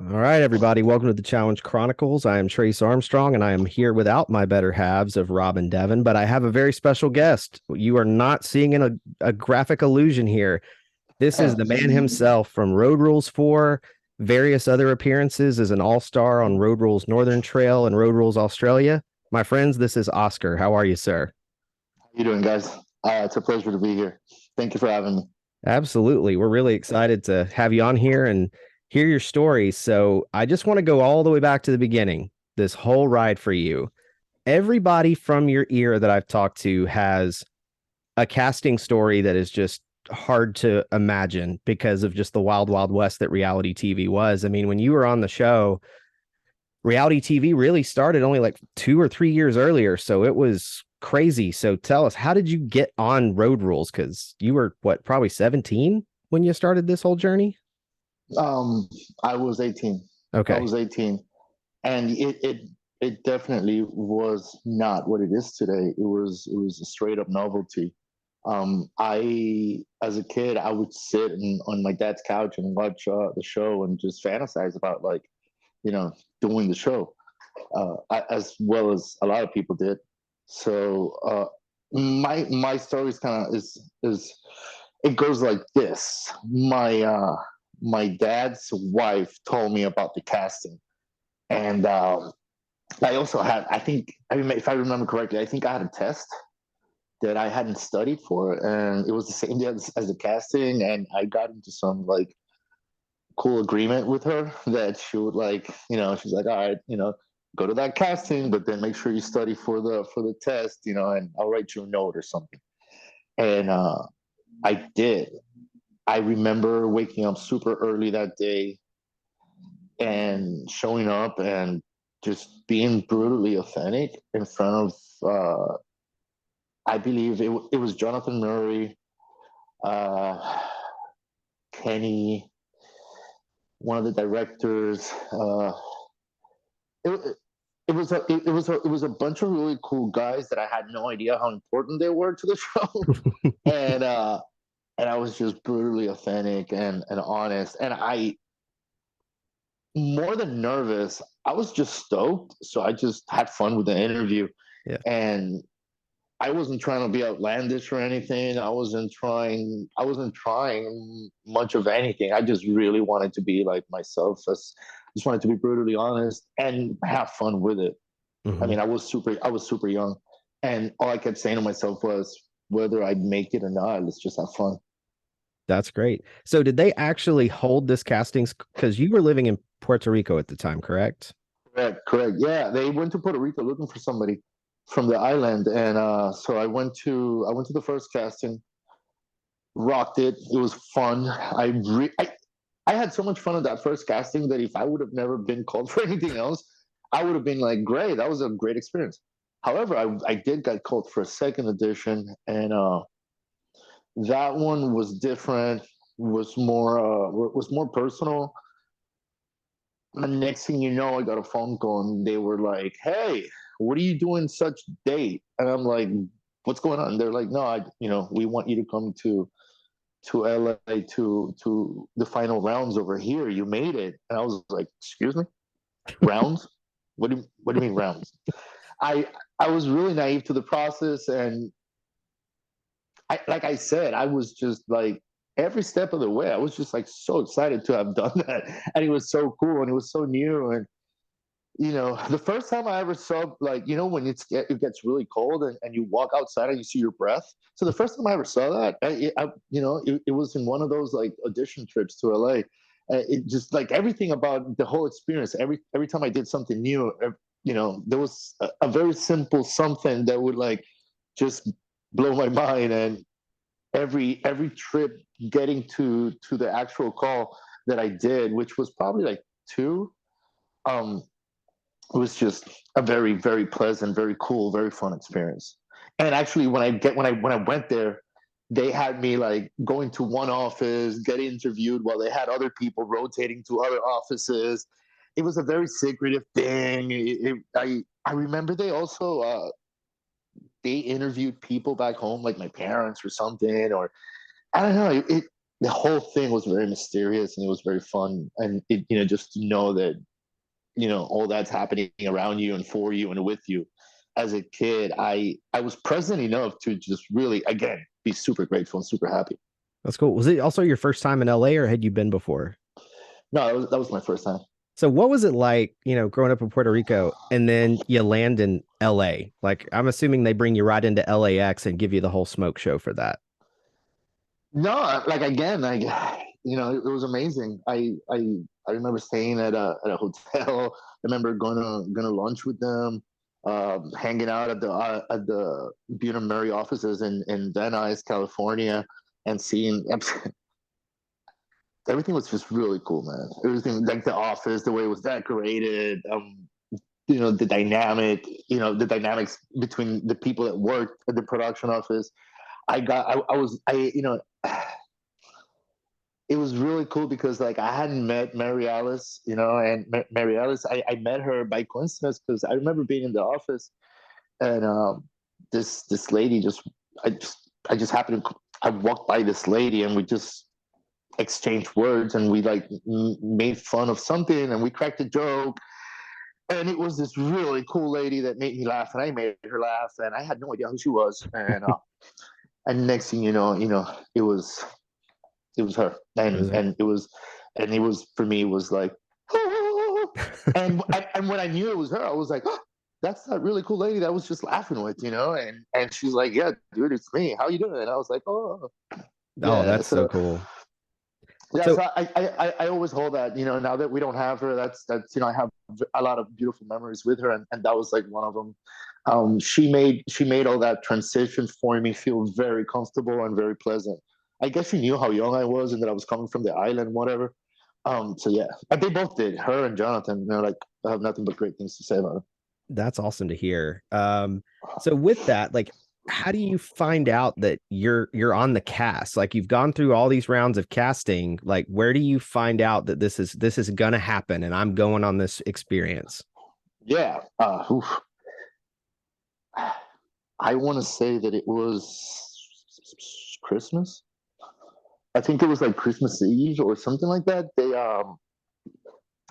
All right, everybody. Welcome to the Challenge Chronicles. I am Trace Armstrong, and I am here without my better halves of Rob and Devin, but I have a very special guest. You are not seeing a graphic illusion here. This is the man himself from Road Rules 4, various other appearances as an all-star on Road Rules Northern Trail and Road Rules Australia. My friends, this is Oscar. How are you, sir? How you doing, guys? It's a pleasure to be here. Thank you for having me. Absolutely. We're really excited to have you on here and hear your story. So I just want to go all the way back to the beginning, this whole ride for you. Everybody from your ear that I've talked to has a casting story that is just hard to imagine because of just the wild, wild west that reality TV was. I mean, when you were on the show, reality TV really started only like 2 or 3 years earlier. So it was crazy. So tell us, how did you get on Road Rules? Because you were what, probably 17 when you started this whole journey? Um, I was 18. I Okay. was 18, and it definitely was not what it is today. It was a straight up novelty. I as a kid, I would sit on my dad's couch and watch the show and just fantasize about you know doing the show, as well as a lot of people did. So my story is kind of is it goes like this. My dad's wife told me about the casting, and I also had, I mean, if I remember correctly, I think I had a test that I hadn't studied for, and it was the same day as the casting, and I got into some like cool agreement with her that she would she's like, all right, go to that casting, but then make sure you study for the test, and I'll write you a note or something. And I did. I remember waking up super early that day and showing up and just being brutally authentic in front of, I believe it was Jonathan Murray, uh, Kenny, one of the directors. It, it was a bunch of really cool guys that I had no idea how important they were to the show, and and I was just brutally authentic and honest, and I more than nervous. I was just stoked, so I just had fun with the interview, Yeah. and I wasn't trying to be outlandish or anything. I wasn't trying much of anything. I just really wanted to be like myself. Just wanted to be brutally honest and have fun with it. I Hmm. mean, I was super young, and all I kept saying to myself was, whether I'd make it or not, let's just have fun. That's great. So did they actually hold this castings? Because you were living in Puerto Rico at the time, correct? Correct, correct. Yeah, they went to Puerto Rico looking for somebody from the island, and so I went to the first casting, rocked it. It was fun. I had so much fun at that first casting that if I would have never been called for anything else, I would have been like, great, that was a great experience. However, I did get called for a second edition, and that one was different, was more personal. The next thing you know, I got a phone call and they were like, "Hey, what are you doing such date?" And I'm like, "What's going on?" And they're like, "No, we want you to come to LA to the final rounds over here. You made it." And I was like, "Excuse me, rounds? What do you mean rounds?" I I was really naive to the process, and like I said, I was just like every step of the way, I was just like so excited to have done that, and it was so cool and it was so new. And the first time I ever saw, like, when it gets really cold and you walk outside and you see your breath. So the first time I ever saw that, it was in one of those like audition trips to LA. It just like everything about the whole experience. Every time I did something new, there was a very simple something that would like just blow my mind. And every trip getting to the actual call that I did, which was probably like two. Um, it was just a very very pleasant, very cool, very fun experience. And actually when I went there, they had me like going to one office, get interviewed while they had other people rotating to other offices. It was a very secretive thing. I remember they also they interviewed people back home, like my parents or something, or I don't know. the whole thing was very mysterious and it was very fun. And it, you know, just to know that, you know, all that's happening around you and for you and with you. As a kid, I was present enough to just really, again, be super grateful and super happy. That's cool. Was it also your first time in LA or had you been before? No, that was my first time. So what was it like, growing up in Puerto Rico and then you land in LA? Like I'm assuming they bring you right into LAX and give you the whole smoke show for that. No, like again, like you know, it was amazing. I remember staying at a hotel. I remember going to lunch with them, hanging out at the Buena Mary offices in Van Nuys, California, and seeing everything was just really cool, man. Everything like the office, the way it was decorated, you know, the dynamics between the people that worked at the production office. I was, you know, it was really cool because like I hadn't met Mary Alice, you know, and Mary Alice, I met her by coincidence because I remember being in the office and this lady I just happened to I walked by this lady and we just exchanged words and we like made fun of something and we cracked a joke and it was this really cool lady that made me laugh and I made her laugh and I had no idea who she was and next thing you know it was her It was and it was for me it was like and when I knew it was her I was like oh, that's that really cool lady that I was just laughing with you know and she's like yeah dude it's me how you doing and I was like oh oh, yeah that's so so cool. yeah So so I always hold that you know now that we don't have her that's you know I have a lot of beautiful memories with her and that was like one of them she made all that transition for me feel very comfortable and very pleasant. I guess she knew how young I was and that I was coming from the island, whatever. So yeah, but they both did. Her and Jonathan, you know, like I have nothing but great things to say about them. that's awesome to hear. So with that, like how do you find out that you're on the cast? Like you've gone through all these rounds of casting. Like where do you find out that this is gonna happen and I'm going on this experience? Yeah, I want to say that it was Christmas. I think it was like Christmas Eve or something like that.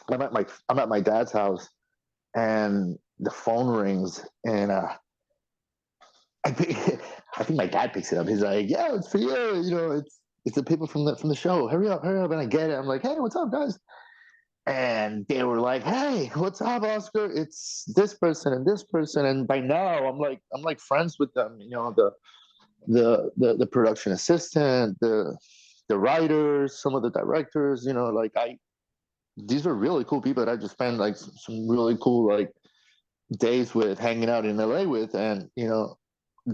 I'm at my dad's house and the phone rings and I think I think my dad picks it up. He's like, "Yeah, it's for you. You know, it's the people from the show. Hurry up!" And I get it. I'm like, "Hey, what's up, guys?" And they were like, "Hey, what's up, Oscar? It's this person and this person." And by now, I'm like friends with them. You know, the production assistant, the writers, some of the directors. You know, like I these are really cool people that I just spent like some really cool like days with hanging out in LA with, and you know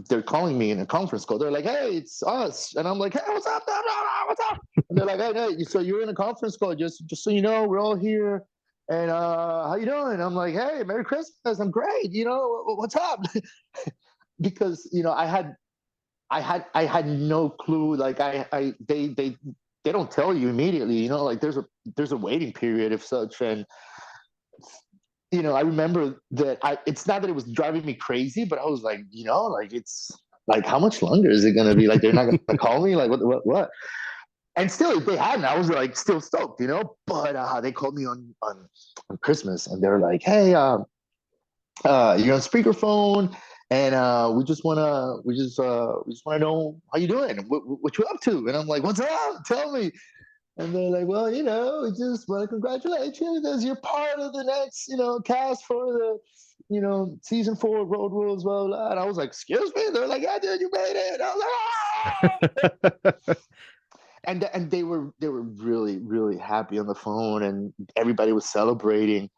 they're calling me in a conference call. They're like, "Hey, it's us," and I'm like, "Hey, what's up? What's up?" And they're like, "Hey, so you're in a conference call? Just so you know, we're all here." And how you doing? I'm like, "Hey, Merry Christmas! I'm great. You know, what's up?" Because you know, I had no clue. Like they don't tell you immediately. You know, like there's a waiting period if such, and you know, I remember that it's not that it was driving me crazy, but I was like, you know, like it's like, how much longer is it going to be? Like, they're not going to call me? Like, what? And still, if they hadn't, I was like, still stoked, you know, but they called me on Christmas and they're like, hey, you're on speakerphone. And we just want to know how you doing, what you up to, and I'm like, "What's up? Tell me." And they're like, well, you know, we just want to congratulate you as you're part of the next, you know, cast for the, you know, season 4 Road Rules, blah, blah. And I was like, excuse me? They're like, yeah, dude, you made it. And I was like, ah! And they were really, really happy on the phone and everybody was celebrating.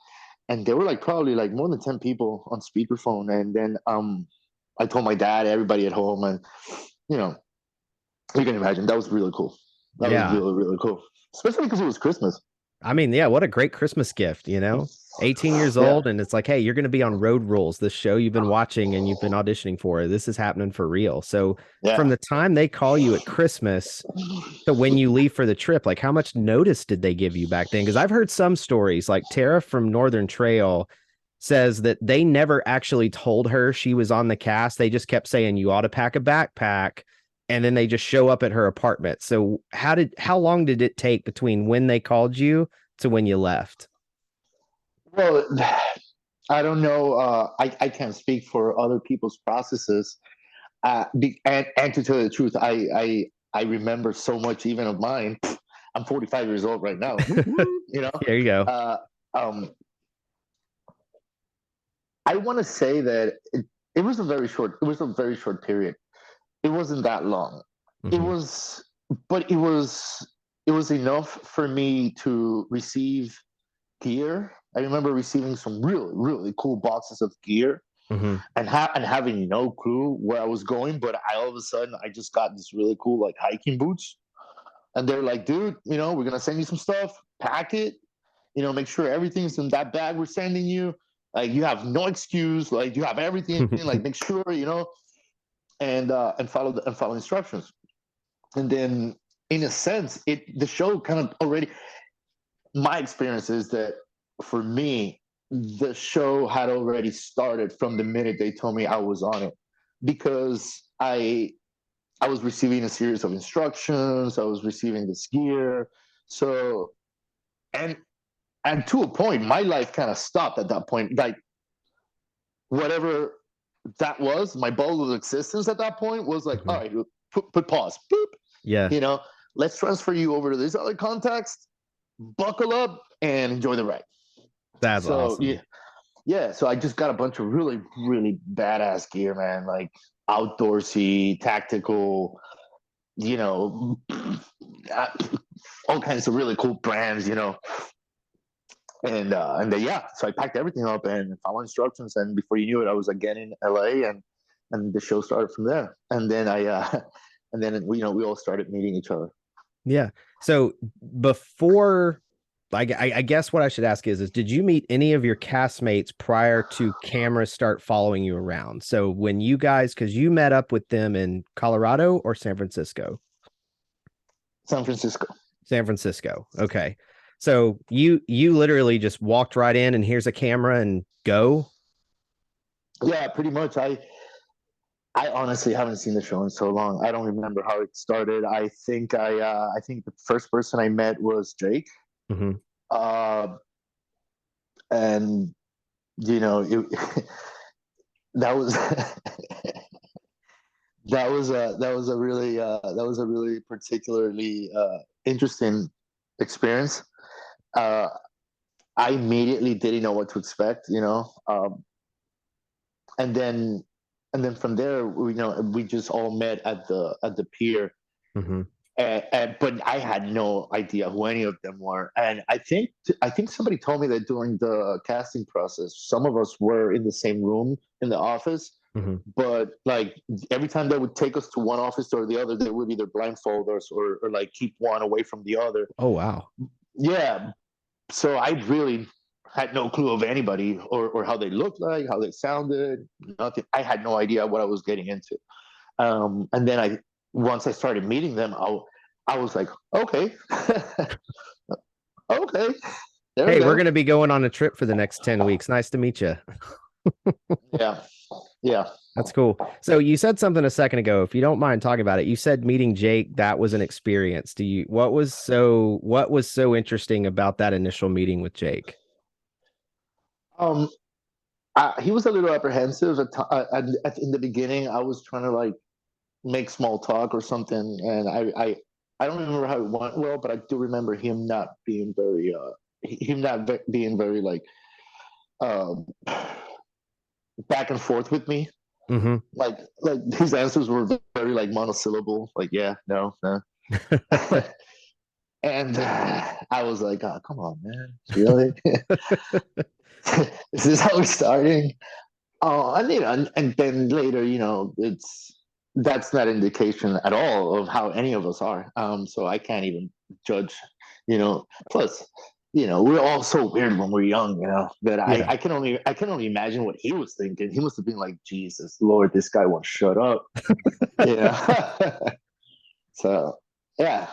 And there were like probably like more than 10 people on speakerphone. And then I told my dad, everybody at home, and you know, you can imagine that was really cool. That was Yeah. really, really cool. Especially because it was Christmas. I mean, yeah, what a great Christmas gift, 18 years Yeah. old, and it's like, hey, you're going to be on Road Rules, this show you've been watching and you've been auditioning for. This is happening for real. So, from Yeah. the time they call you at Christmas to when you leave for the trip, like, how much notice did they give you back then? Because I've heard some stories, like Tara from Northern Trail says that they never actually told her she was on the cast. They just kept saying, you ought to pack a backpack. and then they just show up at her apartment. So how long did it take between when they called you to when you left? Well, I don't know. I can't speak for other people's processes. And to tell you the truth, I remember so much even of mine. I'm 45 years old right now. You know, There you go. uh, um, I want to say that it was a very short. It was a very short period. It wasn't that long. It Hmm. was, but it was enough for me to receive gear. I remember receiving some really really cool boxes of gear Hmm. and having no clue where I was going, but I all of a sudden I just got this really cool like hiking boots, and they're like, dude, you know, we're gonna send you some stuff, pack it, you know, make sure everything's in that bag we're sending you. Like you have no excuse, like you have everything, like make sure, you know, and follow instructions. And then in a sense, the show kind of already my experience is that for me, the show had already started from the minute they told me I was on it because I was receiving a series of instructions, I was receiving this gear. So and and to a point, my life kind of stopped at that point. Like whatever that was, my bubble of existence at that point was like, Hmm. all right, put pause, boop, Yeah, you know, let's transfer you over to this other context, buckle up and enjoy the ride. that's So awesome. yeah. So I just got a bunch of really, really badass gear, man. Like outdoorsy, tactical, you know, all kinds of really cool brands, you know. And then, yeah, so I packed everything up and followed instructions, and before you knew it, I was again in LA, and the show started from there. And then and then we all started meeting each other. Yeah. So before, I guess what I should ask is did you meet any of your castmates prior to cameras start following you around? So when you guys, because you met up with them in Colorado or San Francisco? San Francisco. San Francisco. Okay. So you literally just walked right in and here's a camera and go. Yeah, pretty much. I honestly haven't seen the show in so long. I don't remember how it started. I think the first person I met was Jake. Hmm. Uh, and you know, that was that was a really particularly interesting experience. Uh, I immediately didn't know what to expect, you know, and then and then from there, we just all met at the pier. Hmm. But I had no idea who any of them were, and I think somebody told me that during the casting process, some of us were in the same room in the office, Hmm. but like every time they would take us to one office or the other, they would either blindfold us or like keep one away from the other. Oh wow. Yeah, so I really had no clue of anybody or how they looked like, how they sounded, nothing. I had no idea what I was getting into. And then once I started meeting them, I was like, okay, okay, there we Hey, we're go. gonna be going on a trip for the next 10 weeks. Nice to meet you. Yeah, yeah. That's cool. So you said something a second ago. If you don't mind talking about it, you said meeting Jake, that was an experience. Do you what was so interesting about that initial meeting with Jake? Um, he was a little apprehensive in the beginning. I was trying to like make small talk or something, and I don't remember how it went well, but I do remember him not being very being very like um back and forth with me. Hmm. Like his answers were very like monosyllable, like yeah, no, no. And I was like, oh, come on, man, really? Is this how we're starting? Oh, and and then later, you know, that's not indication at all of how any of us are. So I can't even judge, you know. Plus, you know, we're all so weird when we're young, you know. That Yeah. I can only imagine what he was thinking. He must have been like, Jesus Lord, this guy won't shut up, you know. So yeah.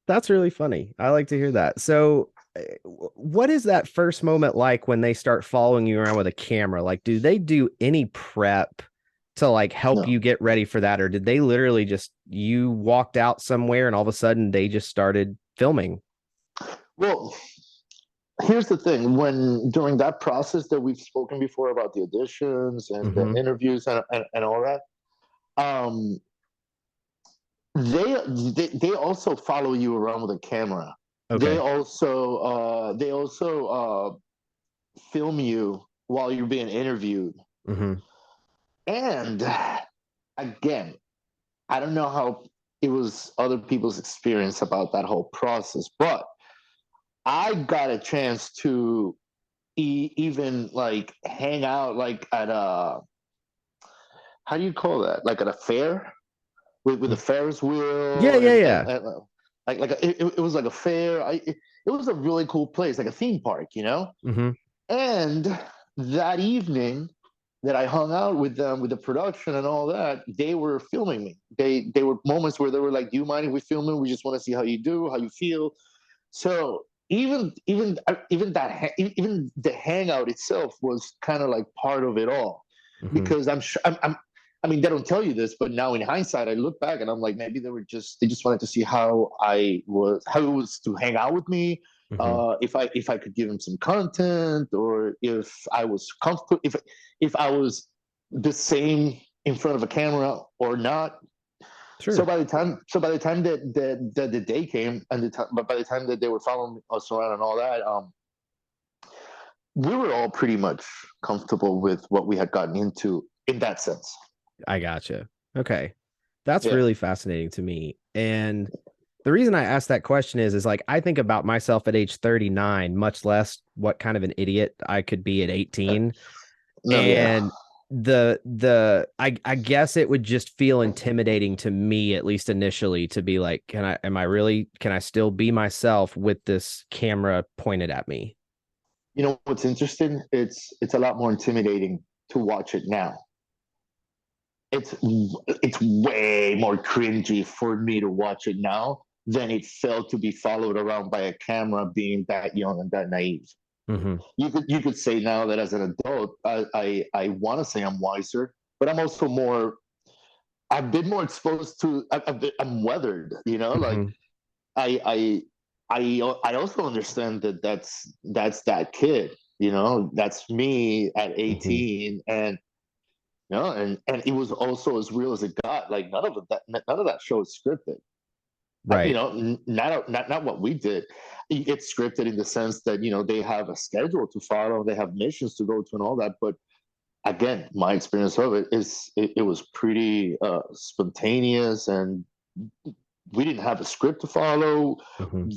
That's really funny. I like to hear that. So, what is that first moment like when they start following you around with a camera? Like, do they do any prep to like help No. you get ready for that, or did they literally just you walked out somewhere and all of a sudden they just started filming? Well, here's the thing: when during that process that we've spoken before about the auditions and the Mm-hmm. interviews and all that, um, they also follow you around with a camera. Okay. They also film you while you're being interviewed. Mm-hmm. And again, I don't know how it was other people's experience about that whole process, but I got a chance to even like hang out like at a, how do you call that? Like at a fair with a Ferris Yeah, wheel yeah, yeah. and it was like a fair. It was a really cool place, like a theme park, you know. Mm-hmm. And that evening that I hung out with them with the production and all that, they were filming me. They were moments where they were like, "Do you mind if we film it? We just want to see how you do, how you feel." So even the hangout itself was kind of like part of it all, Mm-hmm. because I'm sure I mean, they don't tell you this, but now in hindsight, I look back and I'm like, maybe they just wanted to see how it was to hang out with me, Mm-hmm. if I could give them some content, or if I was comfortable, if I was the same in front of a camera or not. Sure. So by the time that the day came, but by the time that they were following us around and all that, we were all pretty much comfortable with what we had gotten into in that sense. I gotcha. Okay. That's Yeah. really fascinating to me. And the reason I asked that question is like I think about myself at age 39, much less what kind of an idiot I could be at 18. No, yeah. And I guess it would just feel intimidating to me, at least initially, to be like, can I still be myself with this camera pointed at me? You know what's interesting? It's a lot more intimidating to watch it now. It's it's way more cringy for me to watch it now than it felt to be followed around by a camera being that young and that naive. Mm-hmm. You could say now that as an adult, I want to say I'm wiser, but I'm also more. I've been more exposed to. I'm weathered, you know. Like Mm-hmm. I I I also understand that that's that kid. You know, that's me at Mm-hmm. 18, and you know, and it was also as real as it got. Like none of that show is scripted. You Right. know, not what we did. It's scripted in the sense that, you know, they have a schedule to follow, they have missions to go to, and all that. But again, my experience of it is it was pretty spontaneous, and we didn't have a script to follow. Mm-hmm.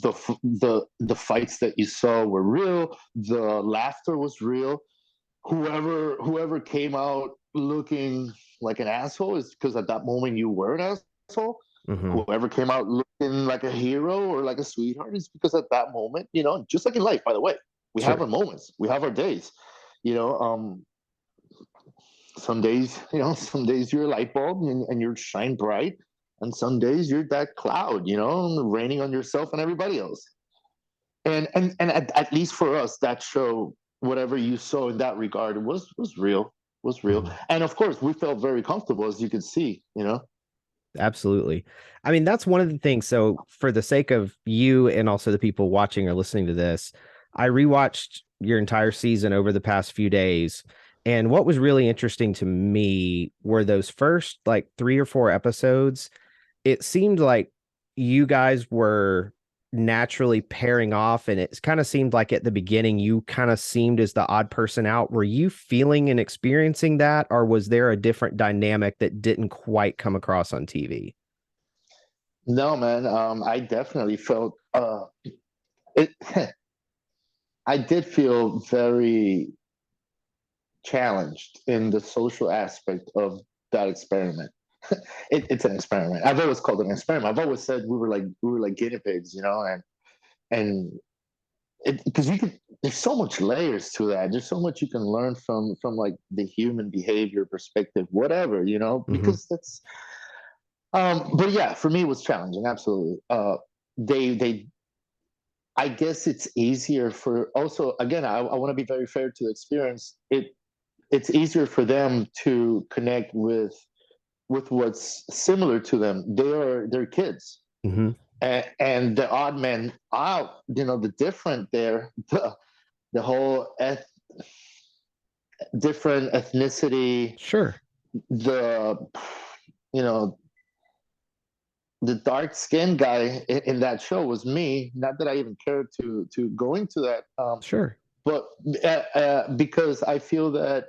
The fights that you saw were real. The laughter was real. Whoever came out looking like an asshole is because at that moment you were an asshole. Mm-hmm. Whoever came out looking like a hero or like a sweetheart is because at that moment, you know, just like in life, by the way, we have Sure. our moments, we have our days. You know, some days, you know, some days you're a light bulb and you're shine bright, and some days you're that cloud, you know, raining on yourself and everybody else. And at least for us, that show, whatever you saw in that regard, was real, was real. Mm-hmm. And of course, we felt very comfortable, as you could see, you know. Absolutely. I mean, that's one of the things. So, for the sake of you and also the people watching or listening to this, I rewatched your entire season over the past few days. And what was really interesting to me were those first like 3 or 4 episodes. It seemed like you guys were naturally pairing off, and it kind of seemed like at the beginning you kind of seemed as the odd person out. Were you feeling and experiencing that, or was there a different dynamic that didn't quite come across on TV? No, man, I definitely felt it. I did feel very challenged in the social aspect of that experiment. It's an experiment. I've always called it an experiment. I've always said we were like guinea pigs, you know, and because you could, there's so much layers to that. There's so much you can learn from like the human behavior perspective, whatever, you know, Mm-hmm. because that's but yeah, for me it was challenging, absolutely. They I guess it's easier for, also again, I want to be very fair to the experience. It's easier for them to connect with with what's similar to them. They're kids, Mm-hmm. and the odd man out. The different there, the whole different ethnicity, Sure. the you know the dark skinned guy in that show was me. Not that I even cared to go into that, Sure. but because I feel that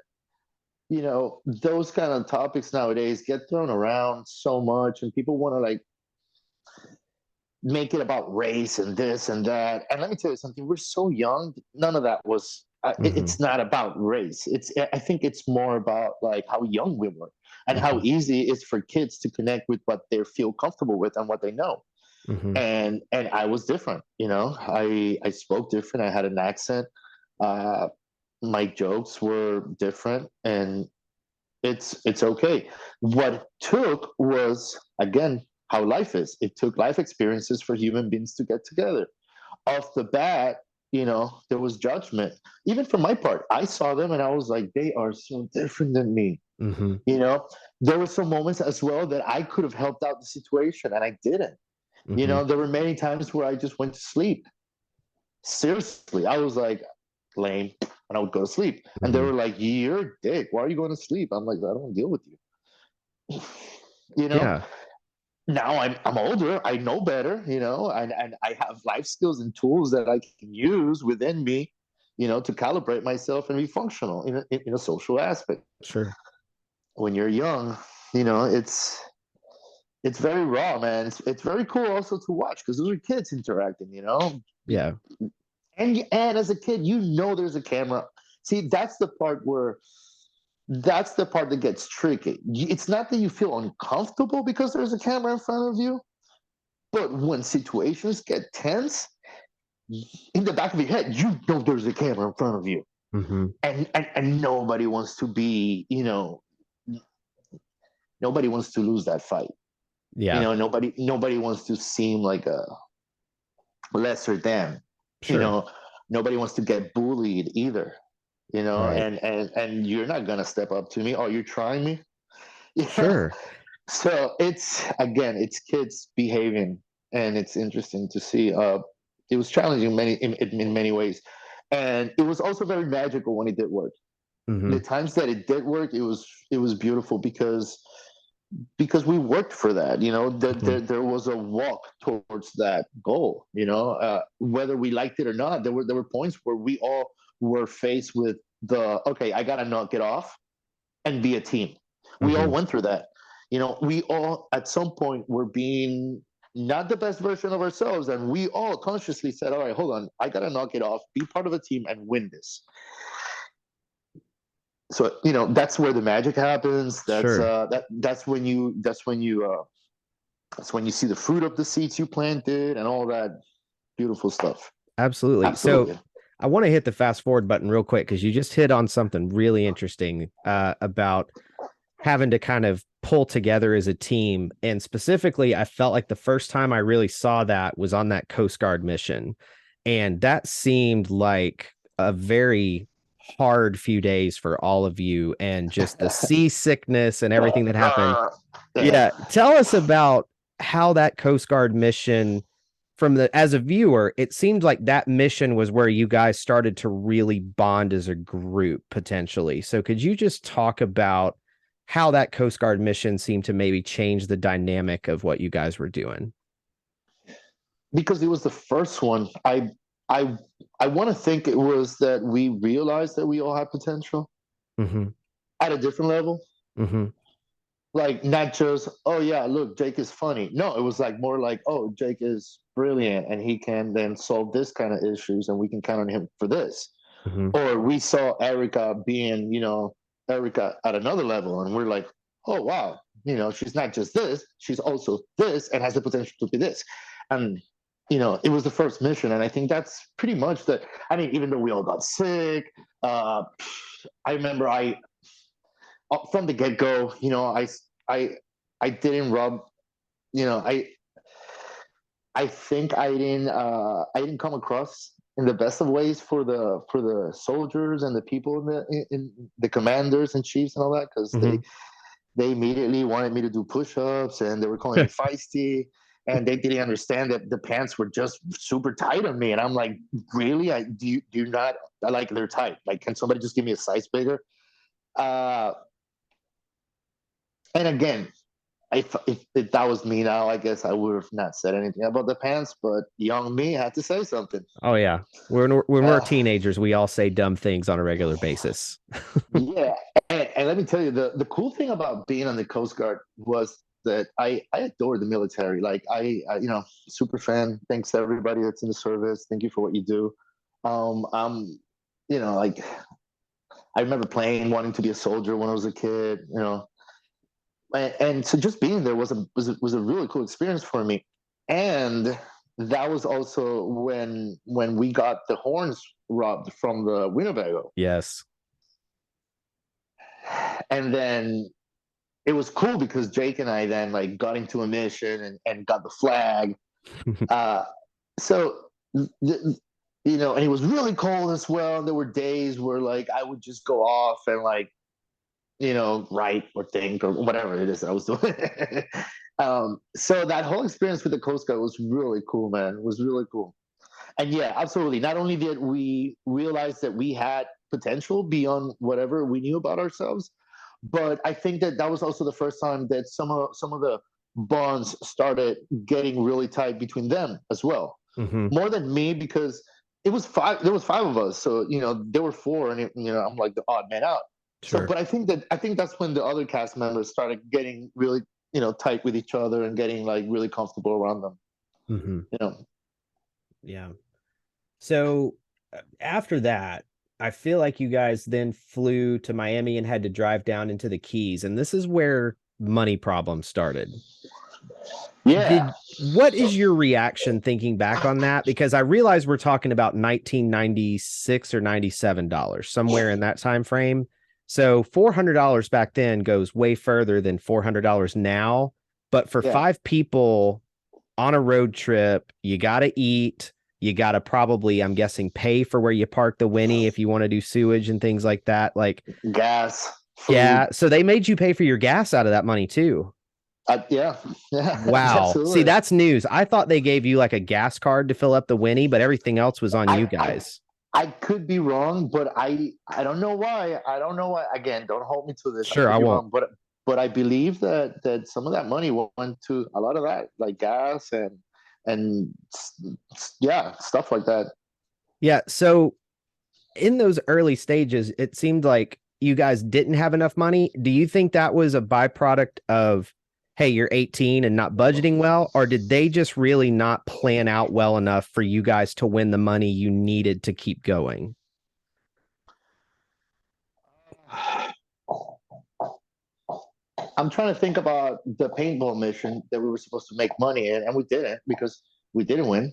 those kind of topics nowadays get thrown around so much, and people want to like make it about race and this and that. And let me tell you something: we're so young. None of that was. Mm-hmm. It's not about race. I think it's more about like how young we were and how Mm-hmm. easy it is for kids to connect with what they feel comfortable with and what they know. Mm-hmm. And I was different. I spoke different. I had an accent. Uh, my jokes were different, and it's okay. What took was, again, how life is. It took life experiences for human beings to get together. Off the bat, there was judgment. Even for my part, I saw them and I was like, they are so different than me. Mm-hmm. You know, there were some moments as well that I could have helped out the situation and I didn't. Mm-hmm. There were many times where I just went to sleep. Seriously, I was like, lame, and I would go to sleep. And they Mm-hmm. were like, "You're a dick. Why are you going to sleep?" I'm like, "I don't deal with you." you know. Yeah. Now I'm older. I know better. And I have life skills and tools that I can use within me. To calibrate myself and be functional in a social aspect. Sure. When you're young, you know, it's it's very raw, man. It's very cool also to watch because those are kids interacting. Yeah. And as a kid, there's a camera. See, that's the part that gets tricky. It's not that you feel uncomfortable because there's a camera in front of you, but when situations get tense, in the back of your head, there's a camera in front of you, Mm-hmm. and nobody wants to be, nobody wants to lose that fight. Yeah. Nobody wants to seem like a lesser than. You Sure. know, nobody wants to get bullied either. Right. And you're not gonna step up to me. Oh, you're trying me. Yeah. Sure. So it's kids behaving, and it's interesting to see. It was challenging in many ways, and it was also very magical when it did work. Mm-hmm. The times that it did work, it was beautiful because we worked for that. Mm-hmm. There was a walk towards that goal. Whether we liked it or not, there were points where we all were faced with the okay, I gotta knock it off and be a team. We all Mm-hmm. went through that. We all at some point were being not the best version of ourselves, and we all consciously said, "All right, hold on, I gotta knock it off, be part of a team, and win this." So that's where the magic happens. Sure. That's when you see the fruit of the seeds you planted and all that beautiful stuff. Absolutely. So Absolutely. I want to hit the fast forward button real quick because you just hit on something really interesting about having to kind of pull together as a team. And specifically, I felt like the first time I really saw that was on that Coast Guard mission. And that seemed like a very hard few days for all of you and just the seasickness and everything that happened. Yeah. Yeah. Tell us about how that Coast Guard mission from the as a viewer, it seemed like that mission was where you guys started to really bond as a group potentially. So could you just talk about how that Coast Guard mission seemed to maybe change the dynamic of what you guys were doing? Because it was the first one. I I want to think it was that we realized that we all have potential Mm-hmm. at a different level. Mm-hmm. Like not just, oh yeah, look, Jake is funny. No, it was like more like, oh, Jake is brilliant and he can then solve this kind of issues and we can count on him for this. Mm-hmm. Or we saw Erica being, Erica at another level, and we're like, oh wow, she's not just this, she's also this and has the potential to be this. And it was the first mission, and I think that's pretty much that. I mean, even though we all got sick, uh, I remember from the get go, I I didn't rub, you know, I think I didn't come across in the best of ways for the soldiers and the people in the commanders and chiefs and all that, because Mm-hmm. they immediately wanted me to do push-ups, and they were calling me feisty, and they didn't understand that the pants were just super tight on me. And I'm like, really? I do you not? I like, they're tight. Like, can somebody just give me a size bigger? Uh, and again, if that was me now, I guess I would have not said anything about the pants. But young me had to say something. Oh yeah. When we're Uh, teenagers, we all say dumb things on a regular basis. yeah, and let me tell you, the cool thing about being on the Coast Guard was that I adore the military. Like, super fan. Thanks to everybody that's in the service. Thank you for what you do. I'm, like, I remember playing, wanting to be a soldier when I was a kid. And so just being there was a really cool experience for me. And that was also when we got the horns robbed from the Winnebago. Yes. And then it was cool because Jake and I then, like, got into a mission and got the flag. Uh, so and it was really cold as well. There were days where, like, I would just go off and, like, write or think or whatever it is that I was doing. So that whole experience with the Coast Guard was really cool, man. It was really cool. And yeah, absolutely. Not only did we realize that we had potential beyond whatever we knew about ourselves, but I think that that was also the first time that some of the bonds started getting really tight between them as well. Mm-hmm. More than me, because it was five. There was five of us, so there were four, and I'm like the odd man out. So, Sure. but I think that's when the other cast members started getting really tight with each other and getting, like, really comfortable around them. Mm-hmm. Yeah. So after that, I feel like you guys then flew to Miami and had to drive down into the Keys. And this is where money problems started. Yeah. What is your reaction thinking back on that? Because I realize we're talking about 1996 or $97, somewhere in that time frame. So $400 back then goes way further than $400 now. But for five people on a road trip, you got to eat. You got to probably, I'm guessing, pay for where you park the Winnie if you want to do sewage and things like that. Like gas. Food. Yeah. So they made you pay for your gas out of that money too. Yeah. Wow. Absolutely. See, that's news. I thought they gave you like a gas card to fill up the Winnie, but everything else was on you guys. I could be wrong, but I don't know why. I don't know why. Again, don't hold me to this. Sure, I won't. Wrong, but I believe that some of that money went to a lot of that, like gas and yeah, stuff like that. Yeah. So in those early stages, it seemed like you guys didn't have enough money. Do you think that was a byproduct of, hey, you're 18 and not budgeting well? Or did they just really not plan out well enough for you guys to win the money you needed to keep going? I'm trying to think about the paintball mission that we were supposed to make money in, and we didn't because we didn't win.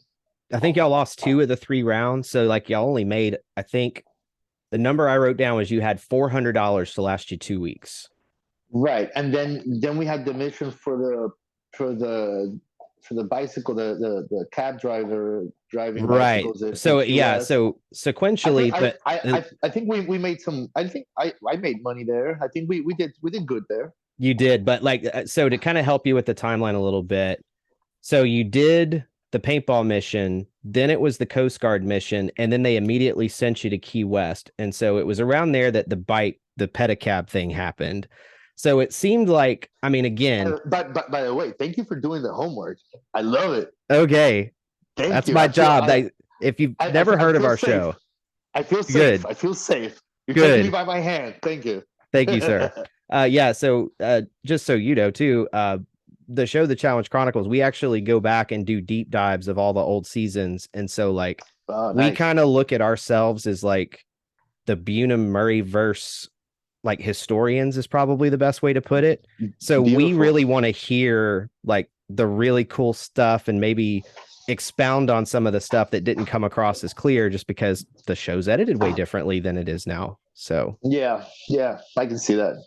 I think y'all lost 2 of the 3 rounds. So like y'all only made, I think the number I wrote down was you had $400 to last you 2 weeks. Right. And then we had the mission for the bicycle, the cab driver driving bicycles. Right. So yeah, so sequentially, I think we made some. I think I made money there. I think we did good there. You did, but like, so to kind of help you with the timeline a little bit, so you did the paintball mission, then it was the Coast Guard mission, and then they immediately sent you to Key West. And so it was around there that the pedicab thing happened. So it seemed like, I mean, again. But by the way, thank you for doing the homework. I love it. Okay. That's my job. If you've never heard of our show. I feel safe. Good. I feel safe. You're Good. taking me by my hand. Thank you. Thank you, sir. Yeah. So just so you know, too, the show, The Challenge Chronicles, we actually go back and do deep dives of all the old seasons. And so, like, we kind of look at ourselves as like the Bunham Murray verse, like, historians is probably the best way to put it. So we really want to hear like the really cool stuff and maybe expound on some of the stuff that didn't come across as clear just because the show's edited way differently than it is now. So yeah, I can see that.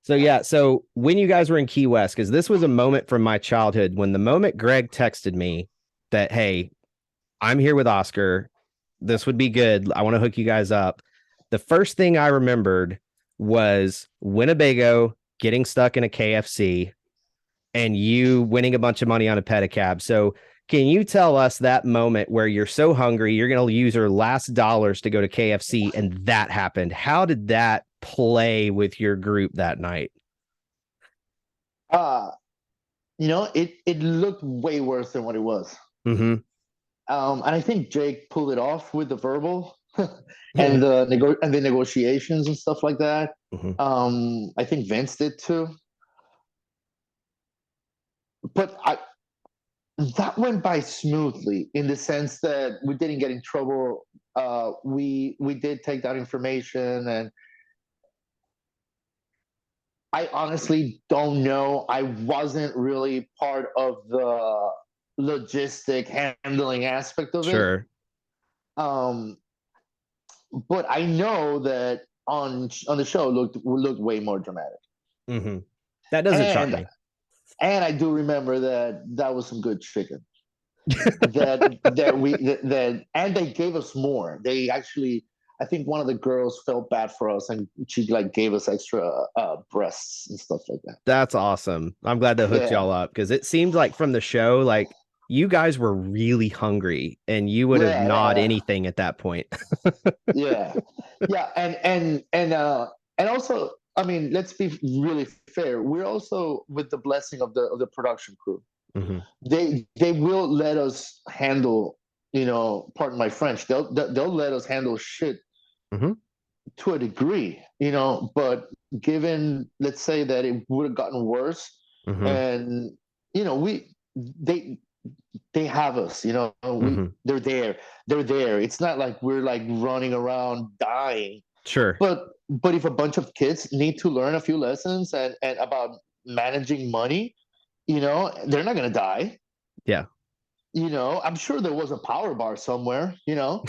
So yeah, so when you guys were in Key West, because this was a moment from my childhood when the moment Greg texted me that, hey, I'm here with Oscar, this would be good, I want to hook you guys up. The first thing I remembered was Winnebago, getting stuck in a KFC, and you winning a bunch of money on a pedicab. So can you tell us that moment where you're so hungry, you're going to use your last dollars to go to KFC, and that happened? How did that play with your group that night? Uh, it looked way worse than what it was. Mm-hmm. And I think Jake pulled it off with the verbal and the negotiations and stuff like that. Mm-hmm. I think Vince did too. But that went by smoothly in the sense that we didn't get in trouble. We did take that information, and I honestly don't know. I wasn't really part of the logistic handling aspect of it. Sure. Um, but I know that on the show looked way more dramatic. Mm-hmm. That doesn't shock And me. and I do remember that was some good chicken. That and they gave us more. They actually, I think one of the girls felt bad for us, and she like gave us extra breasts and stuff like that. That's awesome. I'm glad they hooked Yeah, y'all up, because it seemed like from the show, like you guys were really hungry and you would have yeah, gnawed yeah, anything at that point. yeah, yeah, and also, I mean, let's be really fair. We're also with the blessing of the production crew. Mm-hmm. They will let us handle, pardon my French. They'll let us handle shit Mm-hmm. to a degree, but given, let's say that it would have gotten worse, Mm-hmm. and we they they have us, Mm-hmm. they're there. It's not like we're like running around dying, Sure. but if a bunch of kids need to learn a few lessons and about managing money, they're not going to die. Yeah. I'm sure there was a power bar somewhere. You know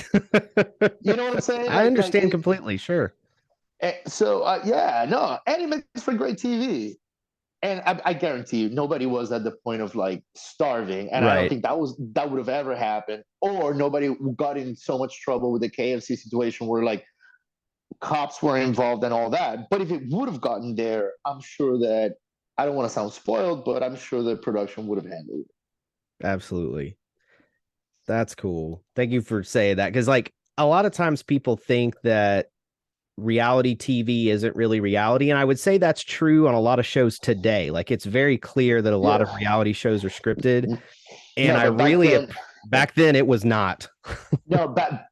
what I'm saying? I Like understand completely. Sure. so yeah, no, and it makes for great TV. And I guarantee you, nobody was at the point of like starving, and I don't Right. think that would have ever happened, or nobody got in so much trouble with the KFC situation where like cops were involved and all that. But if it would have gotten there, I'm sure that, I don't want to sound spoiled, but I'm sure the production would have handled it. Absolutely. That's cool. Thank you for saying that. Because, like, a lot of times people think that reality TV isn't really reality. And I would say that's true on a lot of shows today. Like, it's very clear that a lot of Yeah. reality shows are scripted. And No, I but back really, then, back then, it was not. no,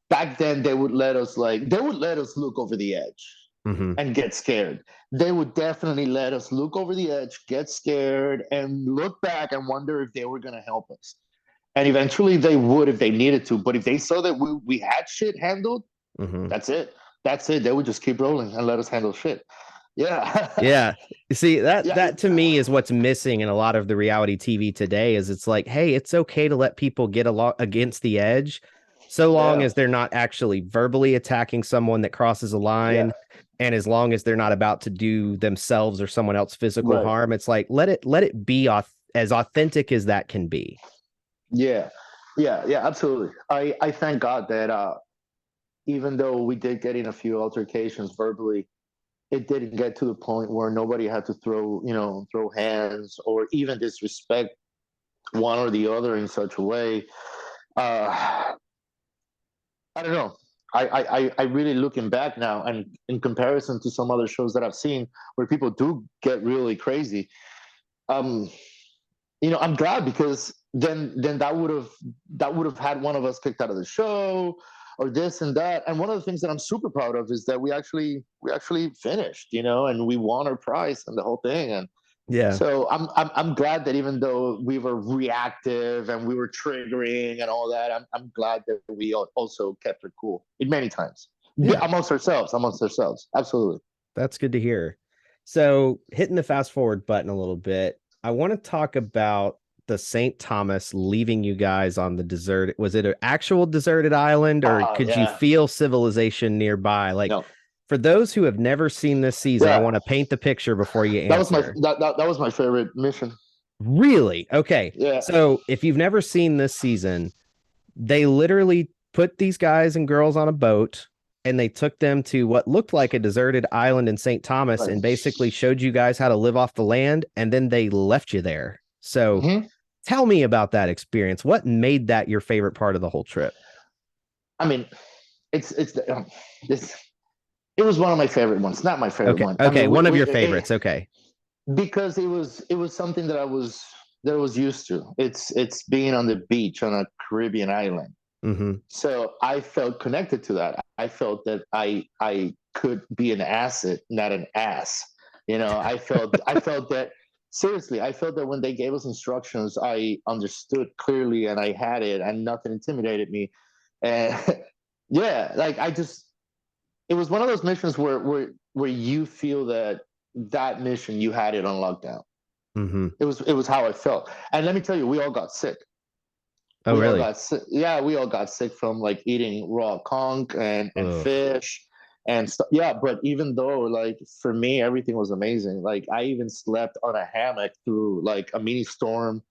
back then they would let us look over the edge Mm-hmm. and get scared. They would definitely let us look over the edge, get scared, and look back and wonder if they were going to help us. And eventually they would if they needed to. But if they saw that we had shit handled, Mm-hmm. that's it. That's it. They would just keep rolling and let us handle shit. Yeah. Yeah. You see, that Yeah. that to me is what's missing in a lot of the reality TV today is it's like, hey, it's okay to let people get a lot against the edge, so long Yeah. as they're not actually verbally attacking someone that crosses a Yeah. line, and as long as they're not about to do themselves or someone else physical Right. harm. It's like let it be as authentic as that can be. Yeah. Yeah. Yeah. Absolutely. I thank God that even though we did get in a few altercations verbally, it didn't get to the point where nobody had to throw hands or even disrespect one or the other in such a way. Uh, I don't know. I really, looking back now, and in comparison to some other shows that I've seen where people do get really crazy, um, I'm glad, because then that would have had one of us kicked out of the show or this and that. And one of the things that I'm super proud of is that we actually finished, and we won our prize and the whole thing. And Yeah. so I'm glad that even though we were reactive and we were triggering and all that, I'm glad that we also kept it cool in many times. Yeah. Amongst ourselves. Absolutely. That's good to hear. So, hitting the fast forward button a little bit, I want to talk about the St. Thomas leaving you guys on the desert. Was it an actual deserted island, or could you Yeah. feel civilization nearby? Like, No. for those who have never seen this season, I Yeah. want to paint the picture before you That was my answer. that was my favorite mission. Really? Okay. Yeah. So, if you've never seen this season, they literally put these guys and girls on a boat and they took them to what looked like a deserted island in St. Thomas Right. and basically showed you guys how to live off the land, and then they left you there. So Mhm. tell me about that experience. What made that your favorite part of the whole trip? I mean, it's this. It was one of my favorite ones. Not my favorite Okay. one. I Okay. mean, One of your favorites. Okay. because it was something that I was used to. It's being on the beach on a Caribbean island. Mm-hmm. So I felt connected to that. I felt that I could be an asset, not an ass. I felt that seriously. I felt that when they gave us instructions, I understood clearly and I had it, and nothing intimidated me. And yeah, like it was one of those missions where you feel that that mission you had it on lockdown. Mm-hmm. It was how I felt. And let me tell you, we all got sick. Oh, We all really? got sick. Yeah, we all got sick from like eating raw conch and Ugh. fish and stuff. Yeah, but even though like for me everything was amazing. Like I even slept on a hammock through like a mini storm.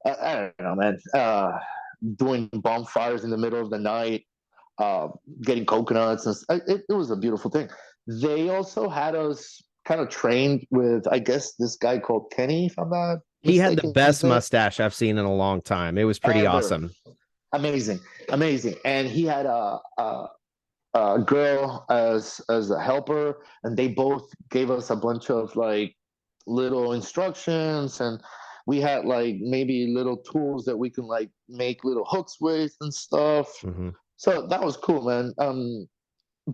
I don't know, man. Doing bonfires in the middle of the night, uh, getting coconuts, and it was a beautiful thing. They also had us kind of trained with, I guess, this guy called Kenny, if I'm not He had the mistaken, his best name mustache I've seen in a long time. It was pretty ever. awesome. Amazing, amazing. And he had a girl as a helper, and they both gave us a bunch of like little instructions, and we had like maybe little tools that we can like make little hooks with and stuff. Mm-hmm. So that was cool, man.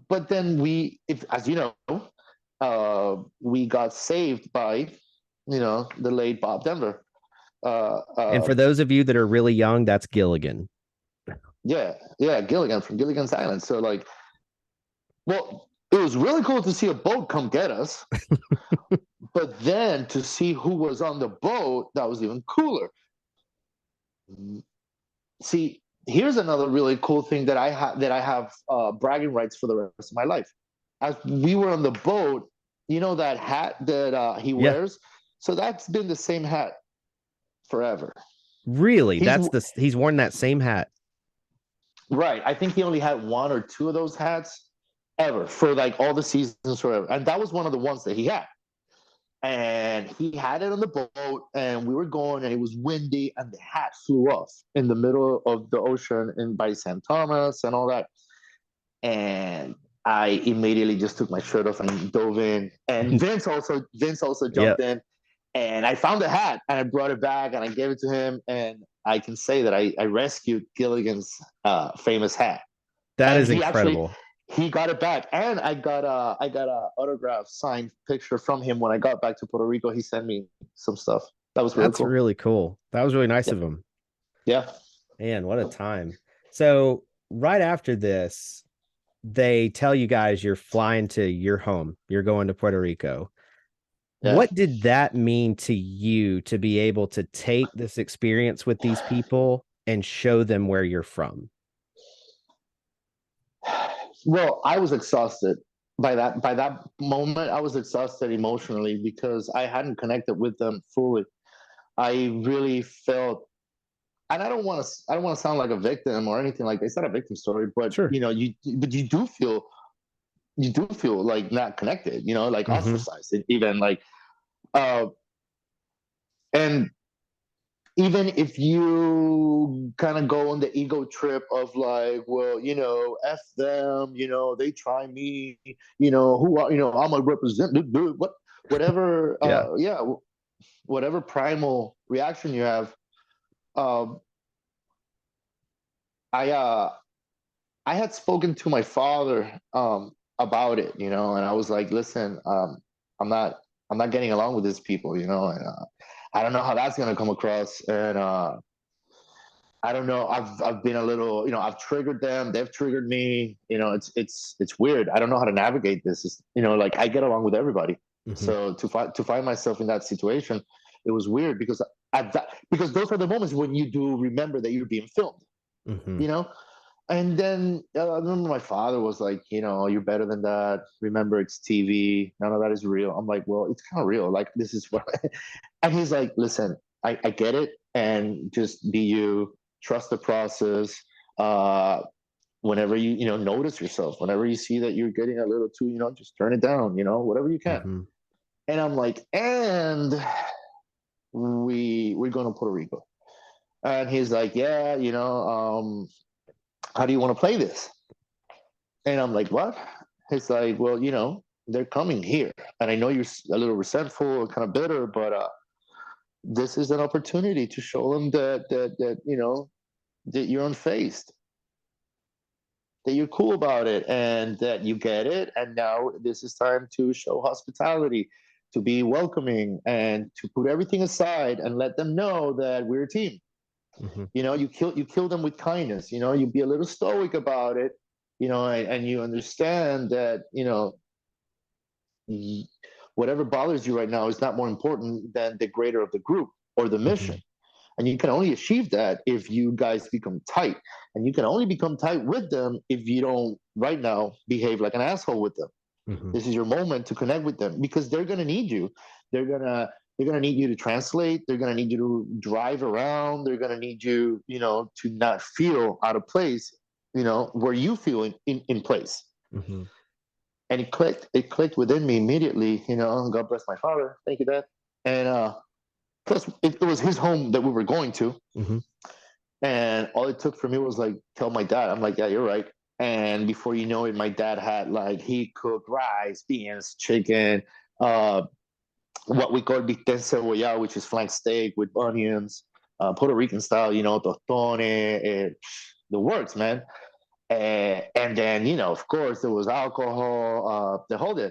But then if as you know, we got saved by, the late Bob Denver. Uh, And uh, for those of you that are really young, that's Gilligan. yeah, yeah, Gilligan from Gilligan's Island. So like, well, it was really cool to see a boat come get us, but then to see who was on the boat, that was even cooler. See, here's another really cool thing that I have bragging rights for the rest of my life. As we were on the boat, that hat that he Yeah. wears. So that's been the same hat forever. Really? He's He's worn that same hat. right. I think he only had one or two of those hats ever for like all the seasons forever, and that was one of the ones that he had. And he had it on the boat, and we were going, and it was windy, and the hat flew off in the middle of the ocean in by St. Thomas and all that. And I immediately just took my shirt off and dove in. And Vince also Yep. jumped in, and I found the hat and I brought it back and I gave it to him. And I can say that I rescued Gilligan's famous hat. That And is he actually incredible. he got it back, and I got a autograph signed picture from him when I got back to Puerto Rico. He sent me some stuff. That was really That's cool. really cool. That was really nice Yeah, of him. yeah, Man, what a time. So, right after this, they tell you guys you're flying to your home. You're going to Puerto Rico. yeah. What did that mean to you to be able to take this experience with these people and show them where you're from? Well, I was exhausted by that moment. I was exhausted emotionally because I hadn't connected with them fully. I really felt, and I don't want to sound like a victim or anything like that. It's not a victim story, but Sure. you do feel like not connected. Like Mm-hmm. ostracized, even like uh, and even if you kind of go on the ego trip of like, well, f them, they try me, who are, I'm a representative, whatever, Yeah. yeah, whatever primal reaction you have. um i uh I had spoken to my father about it, and I was like, listen, i'm not I'm not getting along with these people, and I don't know how that's going to come across. And I don't know. I've been a little, I've triggered them. They've triggered me. It's weird. I don't know how to navigate this. Like I get along with everybody. Mm-hmm. So to find myself in that situation, it was weird because because those are the moments when you do remember that you're being filmed. Mm-hmm. You know. And then I remember my father was like, you're better than that. Remember, it's TV. None of that is real. I'm like, well, it's kind of real. Like this is what. And he's like, listen, I get it, and just be you. Trust the process. Uh, whenever you notice yourself, whenever you see that you're getting a little too, just turn it down, whatever you can. Mm-hmm. And I'm like, and we're going to Puerto Rico. And he's like, yeah, how do you want to play this? And I'm like, what? He's like, well, they're coming here. And I know you're a little resentful and kind of bitter, but this is an opportunity to show them that you're unfazed, that you're cool about it, and that you get it. And now this is time to show hospitality, to be welcoming, and to put everything aside and let them know that we're a team. Mm-hmm. You kill them with kindness. You be a little stoic about it. And you understand that whatever bothers you right now is not more important than the greater of the group or the Mm-hmm. mission. And you can only achieve that if you guys become tight. And you can only become tight with them if you don't right now behave like an asshole with them. Mm-hmm. This is your moment to connect with them, because they're going to need you. They're going to need you to translate. They're going to need you to drive around. They're going to need you, to not feel out of place, where you feel in place. Mm-hmm. And it clicked within me immediately. God bless my father. Thank you, Dad. And plus, it was his home that we were going to. Mm-hmm. And all it took for me was like, tell my dad. I'm like, yeah, you're right. And before you know it, my dad had he cooked rice, beans, chicken, uh, what we call bistec cebollado, which is flank steak with onions, Puerto Rican style, tostones, the works, man. And then, of course, there was alcohol, the whole day.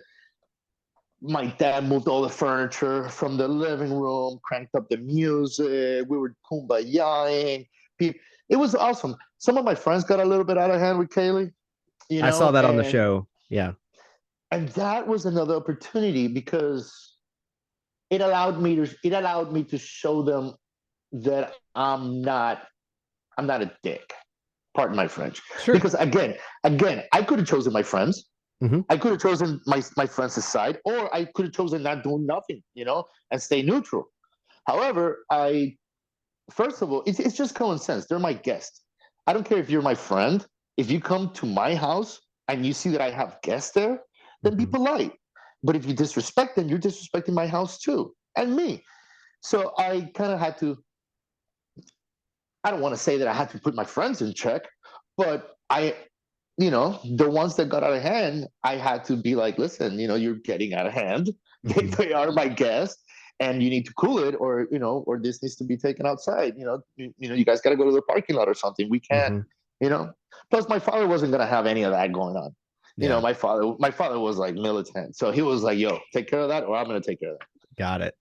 My dad moved all the furniture from the living room, cranked up the music. We were kumbayaing. It was awesome. Some of my friends got a little bit out of hand with Kaylee, I saw that on the and show. Yeah. that was another opportunity, because it allowed me to show them that I'm not a dick. Pardon my French. Sure. Because again, I could have chosen my friends. Mm-hmm. I could have chosen my friends' side, or I could have chosen not doing nothing, and stay neutral. However, first of all, it's just common sense. They're my guest. I don't care if you're my friend. If you come to my house and you see that I have guests there, then be Mm-hmm. polite. But if you disrespect them, you're disrespecting my house too, and me. So I kind of had to. I don't want to say that I had to put my friends in check, but the ones that got out of hand, I had to be like, listen, you're getting out of hand. Mm-hmm. They are my guests, and you need to cool it, or this needs to be taken outside. You guys got to go to the parking lot or something. We can't, Mm-hmm. you know. Plus, my father wasn't gonna have any of that going on. Yeah. My father was like militant, so he was like, yo, take care of that, or I'm gonna take care of that. Got it.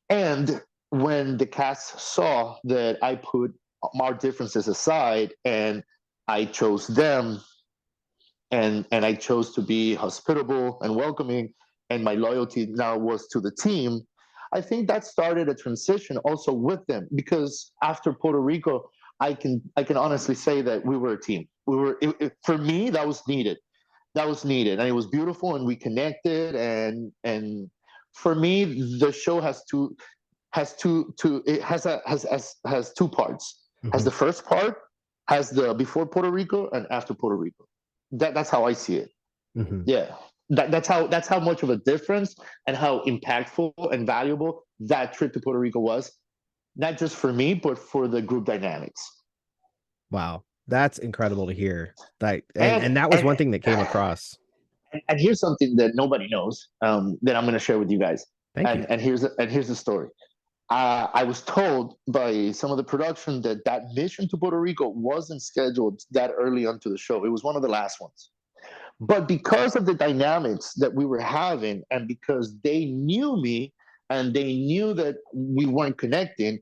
And when the cast saw that I put our differences aside and I chose them, and I chose to be hospitable and welcoming, and my loyalty now was to the team. I think that started a transition also with them, because after Puerto Rico, I can honestly say that we were a team. For me, that was needed. That was needed, and it was beautiful, and we connected. And for me, the show has two parts. Has Mm-hmm. the first part, has the before Puerto Rico and after Puerto Rico. That's how I see it. Mm-hmm. Yeah, that's how much of a difference and how impactful and valuable that trip to Puerto Rico was, not just for me but for the group dynamics. Wow. That's incredible to hear. That and And and that was and one thing that came across. and here's something that nobody knows, that I'm going to share with you guys. Thank you. And here's the story. I was told by some of the production that mission to Puerto Rico wasn't scheduled that early onto the show. It was one of the last ones. But because of the dynamics that we were having, and because they knew me and they knew that we weren't connecting,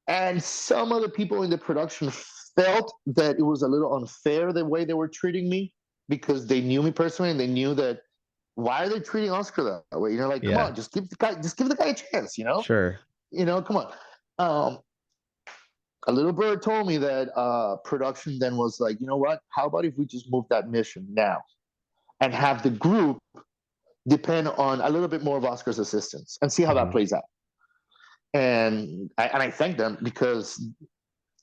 and some of the people in the production felt that it was a little unfair the way they were treating me, because they knew me personally and they knew that, why are they treating Oscar that way? Like, come Yeah. on, just give the guy a chance, Sure. come on. Um, a little bird told me that production then was like, you know what? How about if we just move that mission now and have the group depend on a little bit more of Oscar's assistance and see how that Mm-hmm. plays out. And I thank them, because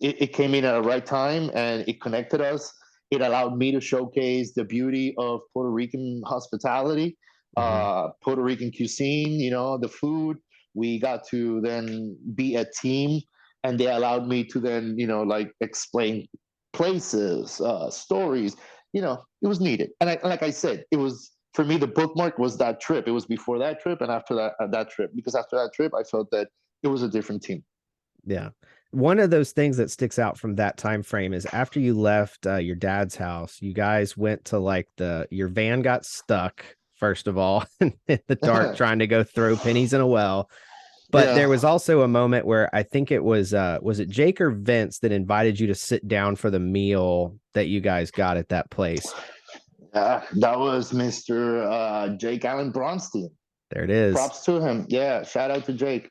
it came in at the right time and it connected us. It allowed me to showcase the beauty of Puerto Rican hospitality, Mhm. Puerto Rican cuisine, the food. We got to then be a team, and they allowed me to then, like explain places, stories. It was needed. And like I said, it was for me, the bookmark was that trip. It was before that trip and after that trip, because after that trip, I felt that it was a different team. Yeah. One of those things that sticks out from that time frame is after you left your dad's house, you guys went to like your van got stuck, first of all, in the dark trying to go throw pennies in a well. But Yeah. there was also a moment where I think it was it Jake or Vince that invited you to sit down for the meal that you guys got at that place? That was Mr. Jake Allen Bronstein. There it is. Props to him. Yeah, shout out to Jake.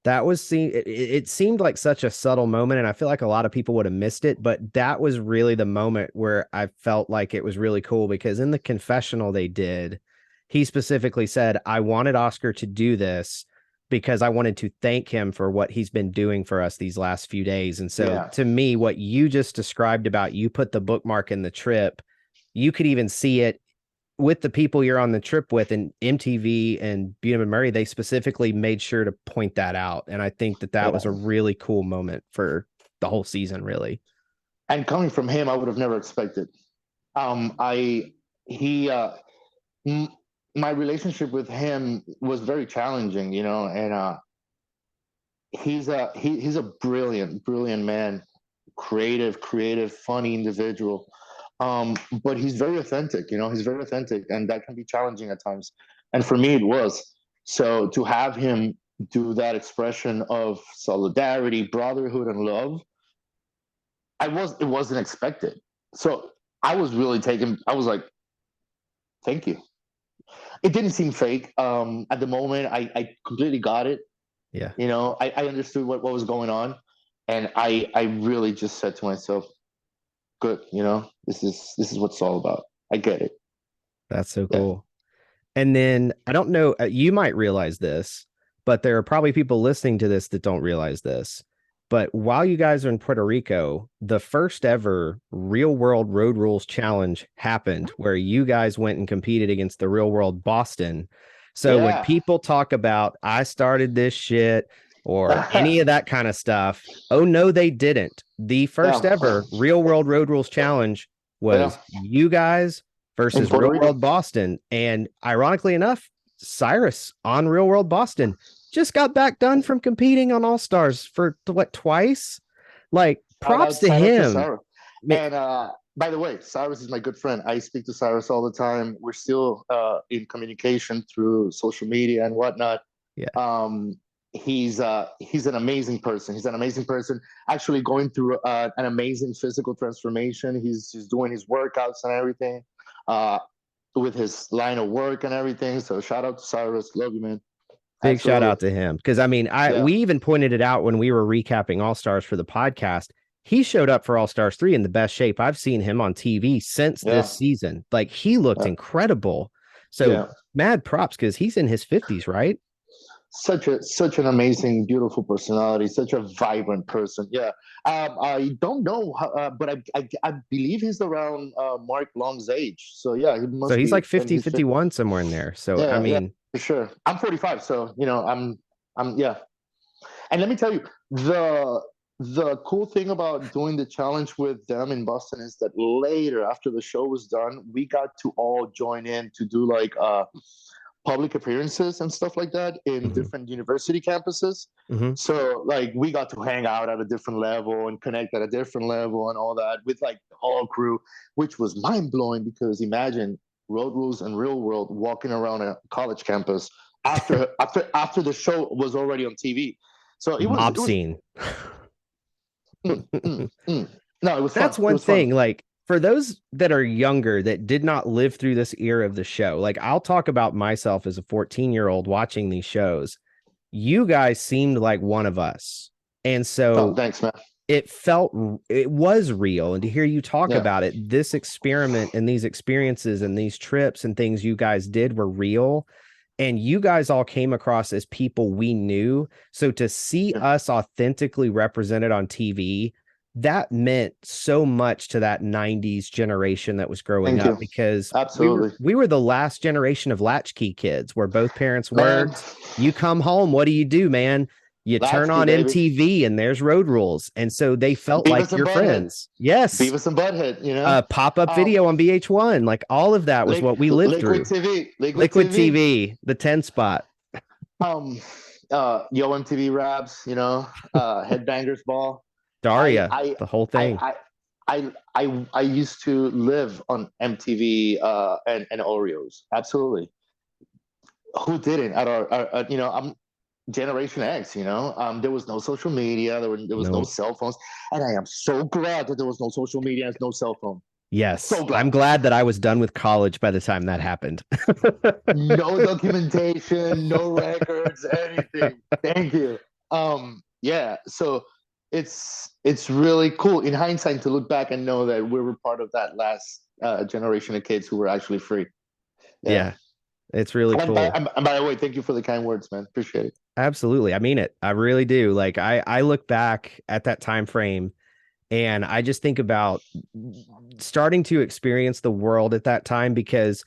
That was it seemed like such a subtle moment, and I feel like a lot of people would have missed it, but that was really the moment where I felt like it was really cool because in the confessional they did, he specifically said, I wanted Oscar to do this because I wanted to thank him for what he's been doing for us these last few days. And so Yeah. to me, what you just described about you put the bookmark in the trip, you could even see it with the people you're on the trip with, and MTV and Beat 'em and Murray, they specifically made sure to point that out. And I think that that Yeah. was a really cool moment for the whole season, really. And coming from him, I would have never expected. I he m- my relationship with him was very challenging, and he's a brilliant man, creative, funny individual. But he's very authentic, he's very authentic, and that can be challenging at times. And for me, it was. So to have him do that expression of solidarity, brotherhood, and love, it wasn't expected. So I was really taken. I was like, thank you. It didn't seem fake. At the moment, I completely got it. Yeah, I understood what was going on, and I really just said to myself, good, this is what it's all about. I get it. that's so Yeah. cool. And then I don't know, you might realize this, but there are probably people listening to this that don't realize this. But while you guys are in Puerto Rico, the first ever real world road rules challenge happened where you guys went and competed against the real world Boston. So when Yeah. people talk about, I started this shit or any of that kind of stuff, oh, no, they didn't. The first Yeah. ever real world road rules challenge Yeah. was you guys In versus Puerto real Rico. world Boston. And ironically enough, Cyrus on real world Boston just got back done from competing on All Stars for what, twice? Like, props to Shout out to him. Cyrus. And by the way, Cyrus is my good friend. I speak to Cyrus all the time. We're still in communication through social media and whatnot. Yeah, Um, he's an amazing person. He's an amazing person. Actually, going through an amazing physical transformation. He's doing his workouts and everything uh, with his line of work and everything. So shout out to Cyrus. Love you, man. big shout Absolutely. out to him. Because I mean, Yeah. we even pointed it out when we were recapping All Stars for the podcast. He showed up for All Stars 3 in the best shape I've seen him on TV since Yeah. this season. Like, he looked Yeah. incredible. So Yeah. mad props because he's in his 50s, right? Such an amazing, beautiful personality, such a vibrant person. Yeah. I don't know, but I believe he's around Mark Long's age. So yeah, he So must he's be like in 50, his 51 somewhere in there. So, I yeah, mean, for sure. I'm 45, so I'm yeah. And let me tell you, the cool thing about doing the challenge with them in Boston is that later, after the show was done, we got to all join in to do like public appearances and stuff like that in mhm, different university campuses. mhm. So like we got to hang out at a different level and connect at a different level and all that with like the whole crew, which was mind blowing because imagine road rules and real world walking around a college campus after the show was already on TV. So Mob it was scene. mm, mm, mm. No, it was fun. That's It one was fun. thing. Like, for those that are younger that did not live through this era of the show, like, I'll talk about myself as a 14-year-old watching these shows. You guys seemed like one of us. And Oh, so thanks, man. it was real. And to hear you talk Yeah. about it, this experiment and these experiences and these trips and things you guys did were real. And you guys all came across as people we knew. So to see Yeah. us authentically represented on TV that meant so much to that 90s generation that was growing Thank up you. because we were Absolutely. we were the last generation of latchkey kids where both parents Man, worked. You come home, what do, man? You turn latchkey, on baby. MTV and there's Road Rules. And so they felt like Beavis and your Butthead. friends. Yes. Beavis and Butthead, you know? Pop-up Um, video on VH1, like all of that was what we lived Liquid through. TV. Liquid Liquid TV. TV, the 10 spot. Um, Yo MTV Raps, you know, Headbangers Ball. I Daria, I the whole I thing. I used to live on MTV and Oreos. Absolutely. Who didn't? At our you know, I'm Generation X. You know, there was no social media. There was no No. cell phones, and I am so glad that there was no social media and no cell phone. Yes. So I'm glad. glad that I was done with college by the time that happened. No documentation, no records, anything. Thank you. Yeah. So it's really cool in hindsight to look back and know that we were part of that last generation of kids who were actually free. Yeah. Yeah, it's really cool. And by the way, thank you for the kind words, man. Appreciate it. Absolutely. I mean it. I really do. Like I look back at that time frame and I just think about starting to experience the world at that time because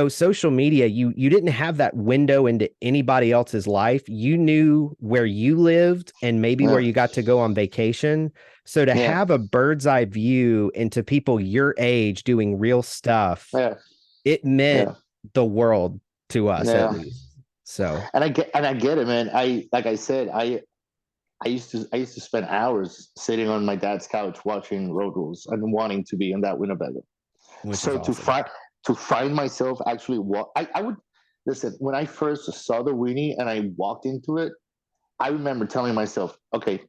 social media, you didn't have that window into anybody else's life. You knew where you lived and maybe where Yeah. you got to go on vacation. So to Yeah. have a bird's eye view into people your age doing real stuff, Yeah. it meant Yeah. the world to us at Yeah. least. So And I get it, man. Like I said, I used to spend hours sitting on my dad's couch watching Road Rules and wanting to be in that Winnebago. which is So awesome. to find myself actually I would listen when I first saw the weenie and I walked into it. I remember telling myself, okay,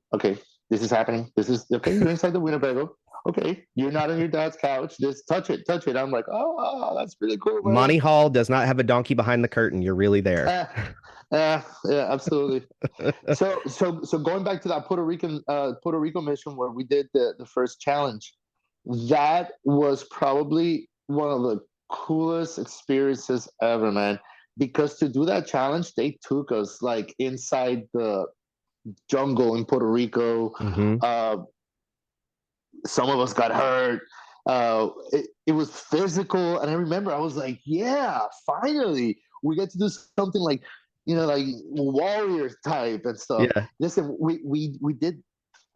this is happening. This is okay. You're inside the Winnebago. Okay, you're not on your dad's couch. Just touch it, touch it. I'm like, oh, that's really cool, man. Monty Hall does not have a donkey behind the curtain. You're really there. Uh, yeah, absolutely. So going back to that Puerto Rico mission where we did the first challenge, that was probably one of the coolest experiences ever, man. Because to do that challenge, they took us like inside the jungle in Puerto Rico. Hmm. Uh, some of us got hurt. It was physical, and I remember I was like, "Yeah, finally, we get to do something like, like warrior type and stuff." Yeah. Listen, we did.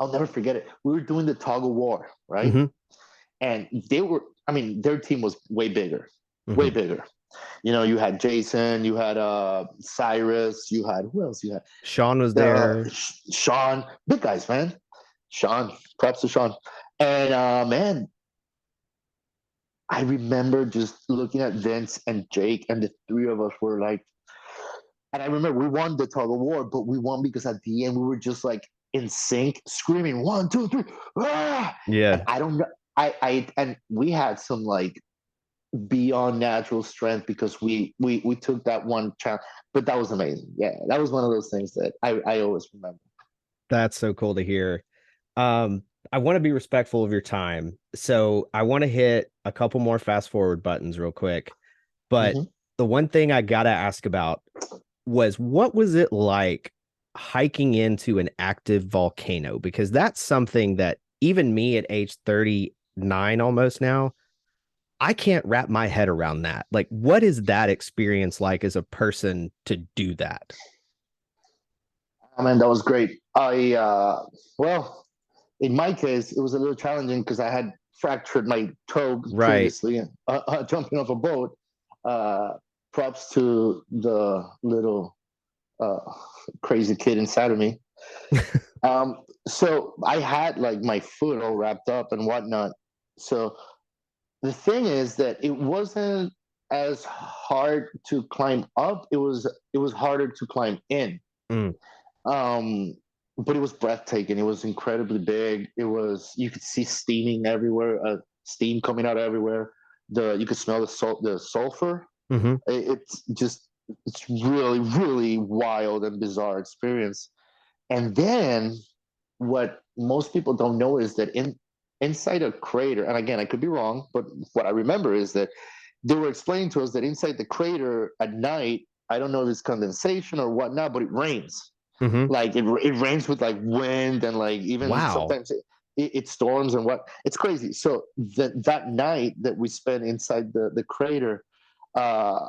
I'll never forget it. We were doing the tug of war, right? Hmm. And they were. I mean, their team was way bigger, way Hmm. bigger. You had Jason, you had Cyrus, you had who else? You had Sean was there. Sean, big guys, man. Sean, props to Sean. And man, I remember just looking at Vince and Jake, and the three of us were like, and I remember we won the tug of war, but we won because at the end we were just like in sync, screaming one, two, three, ah! And Yeah. I don't know, and we had some like beyond natural strength because we took that one challenge, but that was amazing. Yeah, that was one of those things that I always remember. That's so cool to hear. Um, I want to be respectful of your time. So I want to hit a couple more fast forward buttons real quick. But Mm-hmm. the one thing I got to ask about was what was it like hiking into an active volcano? Because that's something that even me at age 39 almost now, I can't wrap my head around that. Like, what is that experience like as a person to do that? I mean, that was great. Well, in my case, it was a little challenging because I had fractured my toe Right. previously, jumping off a boat. Uh, Props to the little uh, crazy kid inside of me. So I had like my foot all wrapped up and whatnot. So the thing is that it wasn't as hard to climb up. It was harder to climb in. Mm, Um, but it was breathtaking. It was incredibly big. You could see steaming everywhere, steam coming out everywhere. You could smell the sulfur. hmm. It's really really wild and bizarre experience. And then what most people don't know is that inside a crater, and again I could be wrong, but what I remember is that they were explaining to us that inside the crater at night, I don't know if it's condensation or whatnot, but it rains. Hmm. Like it rains with like wind and like even Wow. sometimes it storms and what. It's crazy. So that night that we spent inside the crater, uh,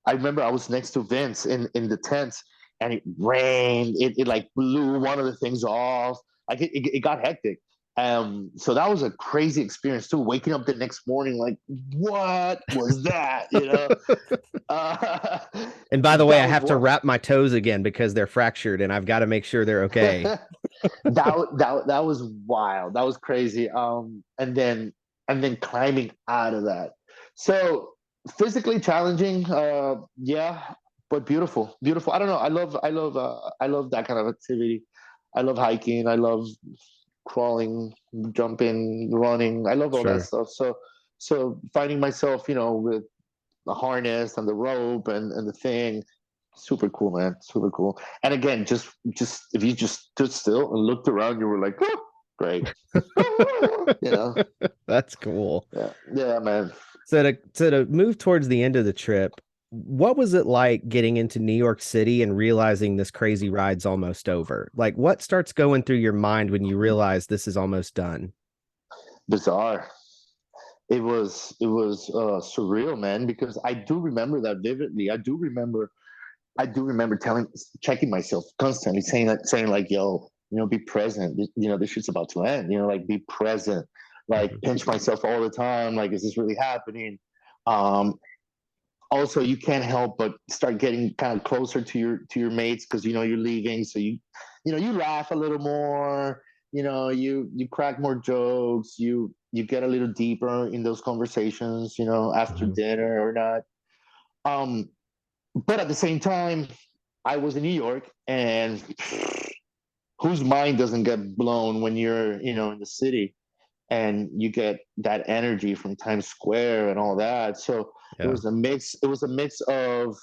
I remember I was next to Vince in the tent, and it rained. It like blew one of the things off. Like it got hectic. So that was a crazy experience too. Waking up the next morning, like, what was that? Uh, And by the way, that I was have to one. wrap my toes again because they're fractured and I've got to make sure they're okay. That was wild. That was crazy. And then climbing out of that. So physically challenging, yeah, but beautiful, beautiful. I don't know. I love that kind of activity. I love hiking. I love crawling, jumping, running. I love all that Sure. stuff. So finding myself, with the harness and the rope and the thing, super cool, man, super cool. And again, just if you just stood still and looked around, you were like, oh, great. you know That's cool. yeah, yeah, man. So to move towards the end of the trip, what was it like getting into New York City and realizing this crazy ride's almost over? Like what starts going through your mind when you realize this is almost done? Bizarre. It was surreal, man, because I do remember that vividly. I do remember checking myself constantly, saying like, yo, be present. This shit's about to end. Like, be present. Like, Mhm. pinch myself all the time. Like, is this really happening? Um, Also, you can't help but start getting kind of closer to your mates, because you're leaving. So you laugh a little more. You crack more jokes. You get a little deeper in those conversations. After Mhm. dinner or not. Um, but at the same time, I was in New York, and whose mind doesn't get blown when you're in the city, and you get that energy from Times Square and all that. So it Yeah. was a mix. It was a mix of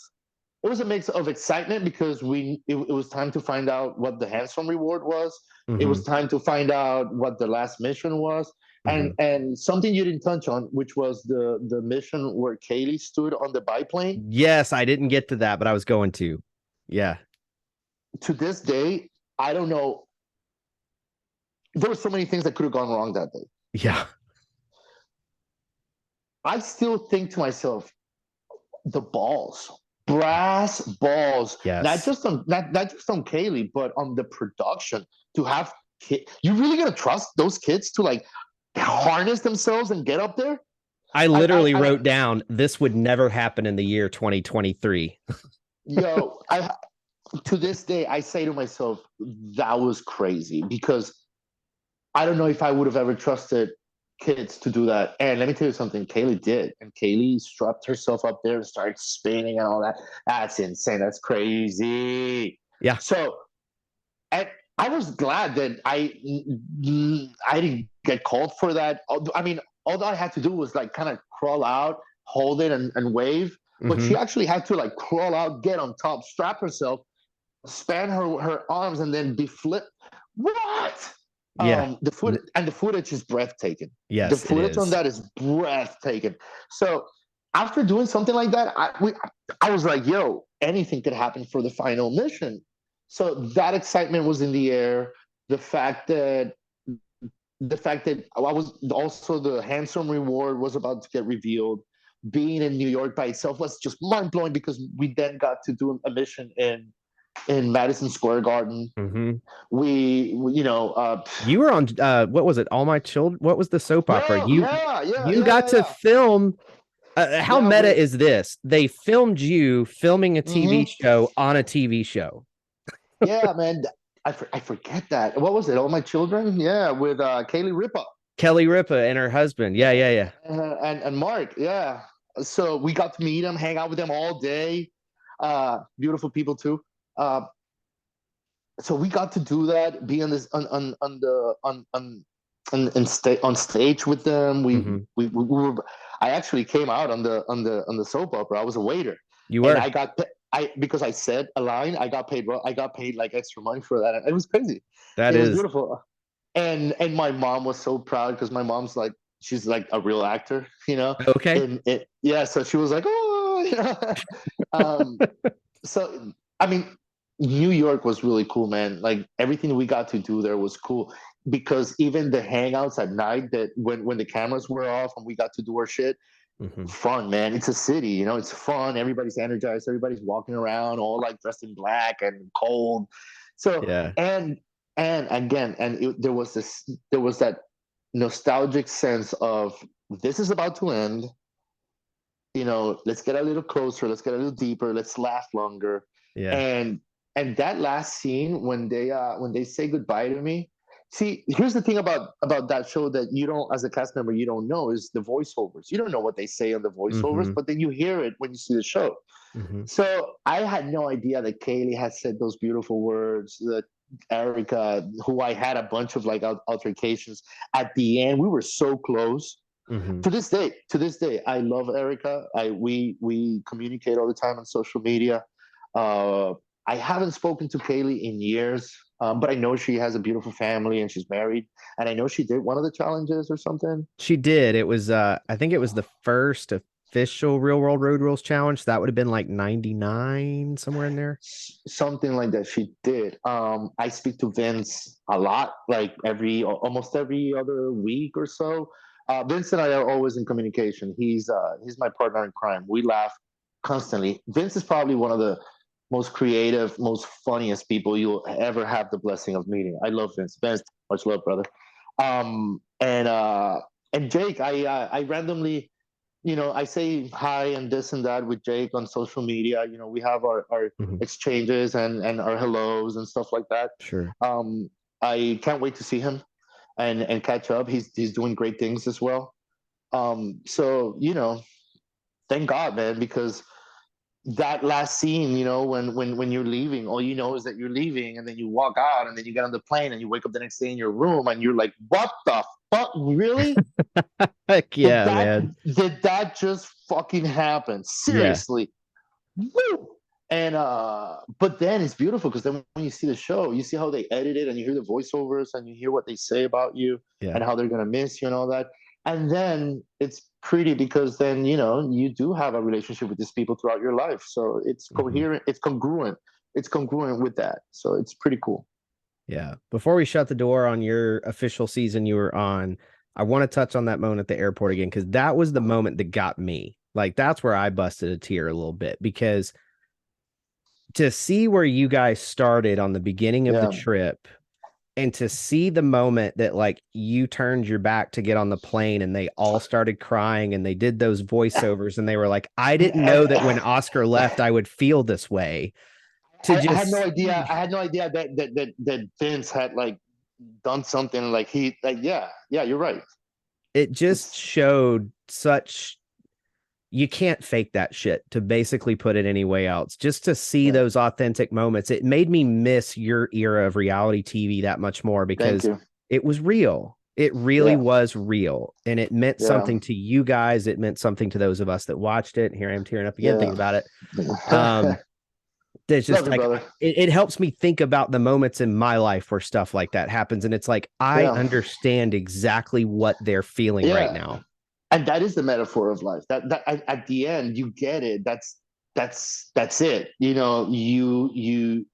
excitement, because it was time to find out what the handsome reward was. It Hmm. was time to find out what the last mission was. and Hmm. and something you didn't touch on, which was the mission where Kaylee stood on the biplane. Yes, I didn't get to that, but I was going to. Yeah. To this day, I don't know. There were so many things that could have gone wrong that day. Yeah. I still think to myself, the balls, brass balls, not Yes. just on not just on Kaylee, but on the production, to have you really gonna trust those kids to, like, harness themselves and get up there? I I, I, literally I wrote down this would never happen in the year 2023. yo, I to this day I say to myself, that was crazy, because I don't know if I would have ever trusted kids to do that. And let me tell you something, Kaylee did. And Kaylee strapped herself up there and started spinning and all that. That's insane. That's crazy. Yeah. So, and I was glad that I didn't get called for that. I mean, all I had to do was, like, kind of crawl out, hold it, and wave. But she Hmm. actually had to, like, crawl out, get on top, strap herself, span her arms, and then be flipped. What? Yeah. The footage is breathtaking. The Yes, it footage on is. that is breathtaking. So after doing something like that, I was like, yo, anything could happen for the final mission. So that excitement was in the air. The fact that I was also, the handsome reward was about to get revealed. Being in New York by itself was just mind blowing, because we then got to do a mission in Madison Square Garden. Hmm. We You were on what was it? All My Children. What was the soap opera? yeah, You yeah, yeah, you yeah, got yeah, to yeah. film how Yeah, meta with is this? They filmed you filming a TV hmm show on a TV show. yeah, man. I forget that. What was it? All My Children? Yeah, with Kaylee Ripa Kelly Ripa and her husband. Yeah, yeah, yeah. and Mark. Yeah. So we got to meet them, hang out with them all day. Beautiful people too. Uh, so we got to do that, be on this on the on stage with them. Hmm. We were. I actually came out on the soap opera. I was a waiter, You and were. I got because I said a line. I got paid. I got paid like extra money for that. It was crazy. That It was is beautiful, and my mom was so proud, because my mom's like, she's like a real actor, okay. and yeah. So she was like, oh, um, so I mean, New York was really cool, man. Like, everything we got to do there was cool. because even the hangouts at night, that when the cameras were off and we got to do our shit, Hmm. fun, man. It's a city, you know, it's fun. Everybody's energized. Everybody's walking around all like dressed in black and cold. So, Yeah. and again, there was that nostalgic sense of, this is about to end. You know, let's get a little closer. Let's get a little deeper. Let's laugh longer. Yeah. And that last scene when they say goodbye to me. See, here's the thing about that show that you don't, as a cast member, you don't know, is the voiceovers. You don't know what they say on the voiceovers, Hmm. but then you hear it when you see the show. Hmm. So I had no idea that Kaylee had said those beautiful words. That Erica, who I had a bunch of like altercations at the end, we were so close. Hmm. To this day, I love Erica. We communicate all the time on social media. Uh, I haven't spoken to Kaylee in years, but I know she has a beautiful family and she's married. And I know she did one of the challenges or something. She did. It was I think it was the first official Real World Road Rules challenge. That would have been like 99, somewhere in there. Something like that she did. I speak to Vince a lot, like almost every other week or so. Vince and I are always in communication. He's my partner in crime. We laugh constantly. Vince is probably one of the most creative, most funniest people you'll ever have the blessing of meeting. I love Vince. Vince, much love, brother. Um, and uh, and Jake, I randomly, you know, I say hi and this and that with Jake on social media. You know, we have our Hmm. exchanges and our hellos and stuff like that. Sure. Um, I can't wait to see him and catch up. He's doing great things as well. So you know, thank God, man, because that last scene, you know, when you're leaving, all you know is that you're leaving, and then you walk out, and then you get on the plane, and you wake up the next day in your room, and you're like, what the fuck, really? Heck yeah, man. Did that just fucking happen? Yeah. Seriously. Woo! And but then it's beautiful because then when you see the show, you see how they edit it and you hear the voiceovers and you hear what they say about you Yeah. and how they're gonna miss you and all that. And then it's pretty because then you know you do have a relationship with these people throughout your life. So it's Hmm. coherent, it's congruent with that. So it's pretty cool. Yeah. Before we shut the door on your official season you were on, I want to touch on that moment at the airport again, because that was the moment that got me. Like, that's where I busted a tear a little bit, because to see where you guys started on the beginning of the Yeah. trip, and to see the moment that like you turned your back to get on the plane and they all started crying and they did those voiceovers and they were like, I didn't know that when Oscar left I would feel this way. To I had no just idea. I see, had no idea that Vince had like done something like he like yeah, you're right. it just It's showed such, you can't fake that shit, to basically put it any way else. Just to see yeah. those authentic moments, it made me miss your era of reality TV that much more, Thank because you. it was real. It really Yeah, was real. And it meant yeah, something to you guys. It meant something to those of us that watched it. And here I am tearing up again yeah. thinking about it. Um, it's Love just you, like brother. it helps me think about the moments in my life where stuff like that happens. And it's like, I Yeah, understand exactly what they're feeling right yeah. now. And that is the metaphor of life. That at the end you get it. That's it. You know, you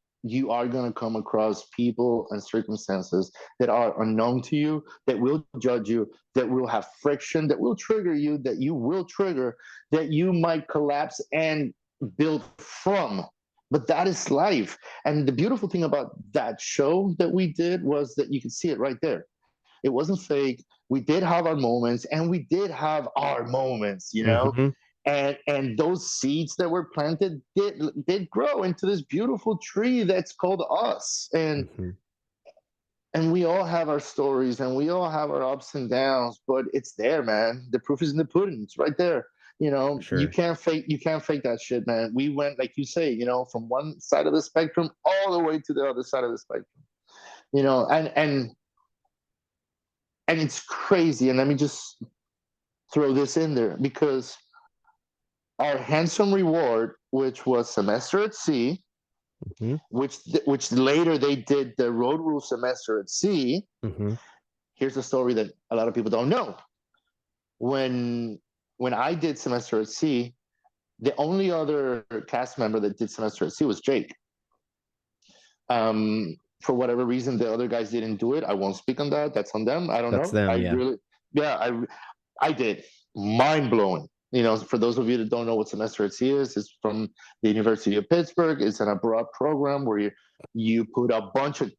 are going to come across people and circumstances that are unknown to you, that will judge you, that will have friction, that will trigger you, that you will trigger, that you might collapse and build from. But that is life. And the beautiful thing about that show that we did was that you could see it right there. It wasn't fake. We did have our moments, and we did have our moments, you know. Mm-hmm. And those seeds that were planted did grow into this beautiful tree that's called us. Mm-hmm. And we all have our stories, and we all have our ups and downs. But it's there, man. The proof is in the pudding. It's right there. You For know, sure. you can't fake that shit, man. We went, like you say, you know, from one side of the spectrum all the way to the other side of the spectrum. You know, and it's crazy. And let me just throw this in there because our handsome reward, which was semester at sea, Mm-hmm. which later they did the road rule semester at sea. Mm-hmm. Here's a story that a lot of people don't know. When when I did semester at sea, the only other cast member that did semester at sea was Jake. for whatever reason the other guys didn't do it. I won't speak on that. That's on them. I don't That's know. them. I Yeah. really, yeah, I did. Mind blowing. You know, for those of you that don't know what semester at sea is, it's from the University of Pittsburgh. It's an abroad program where you put a bunch of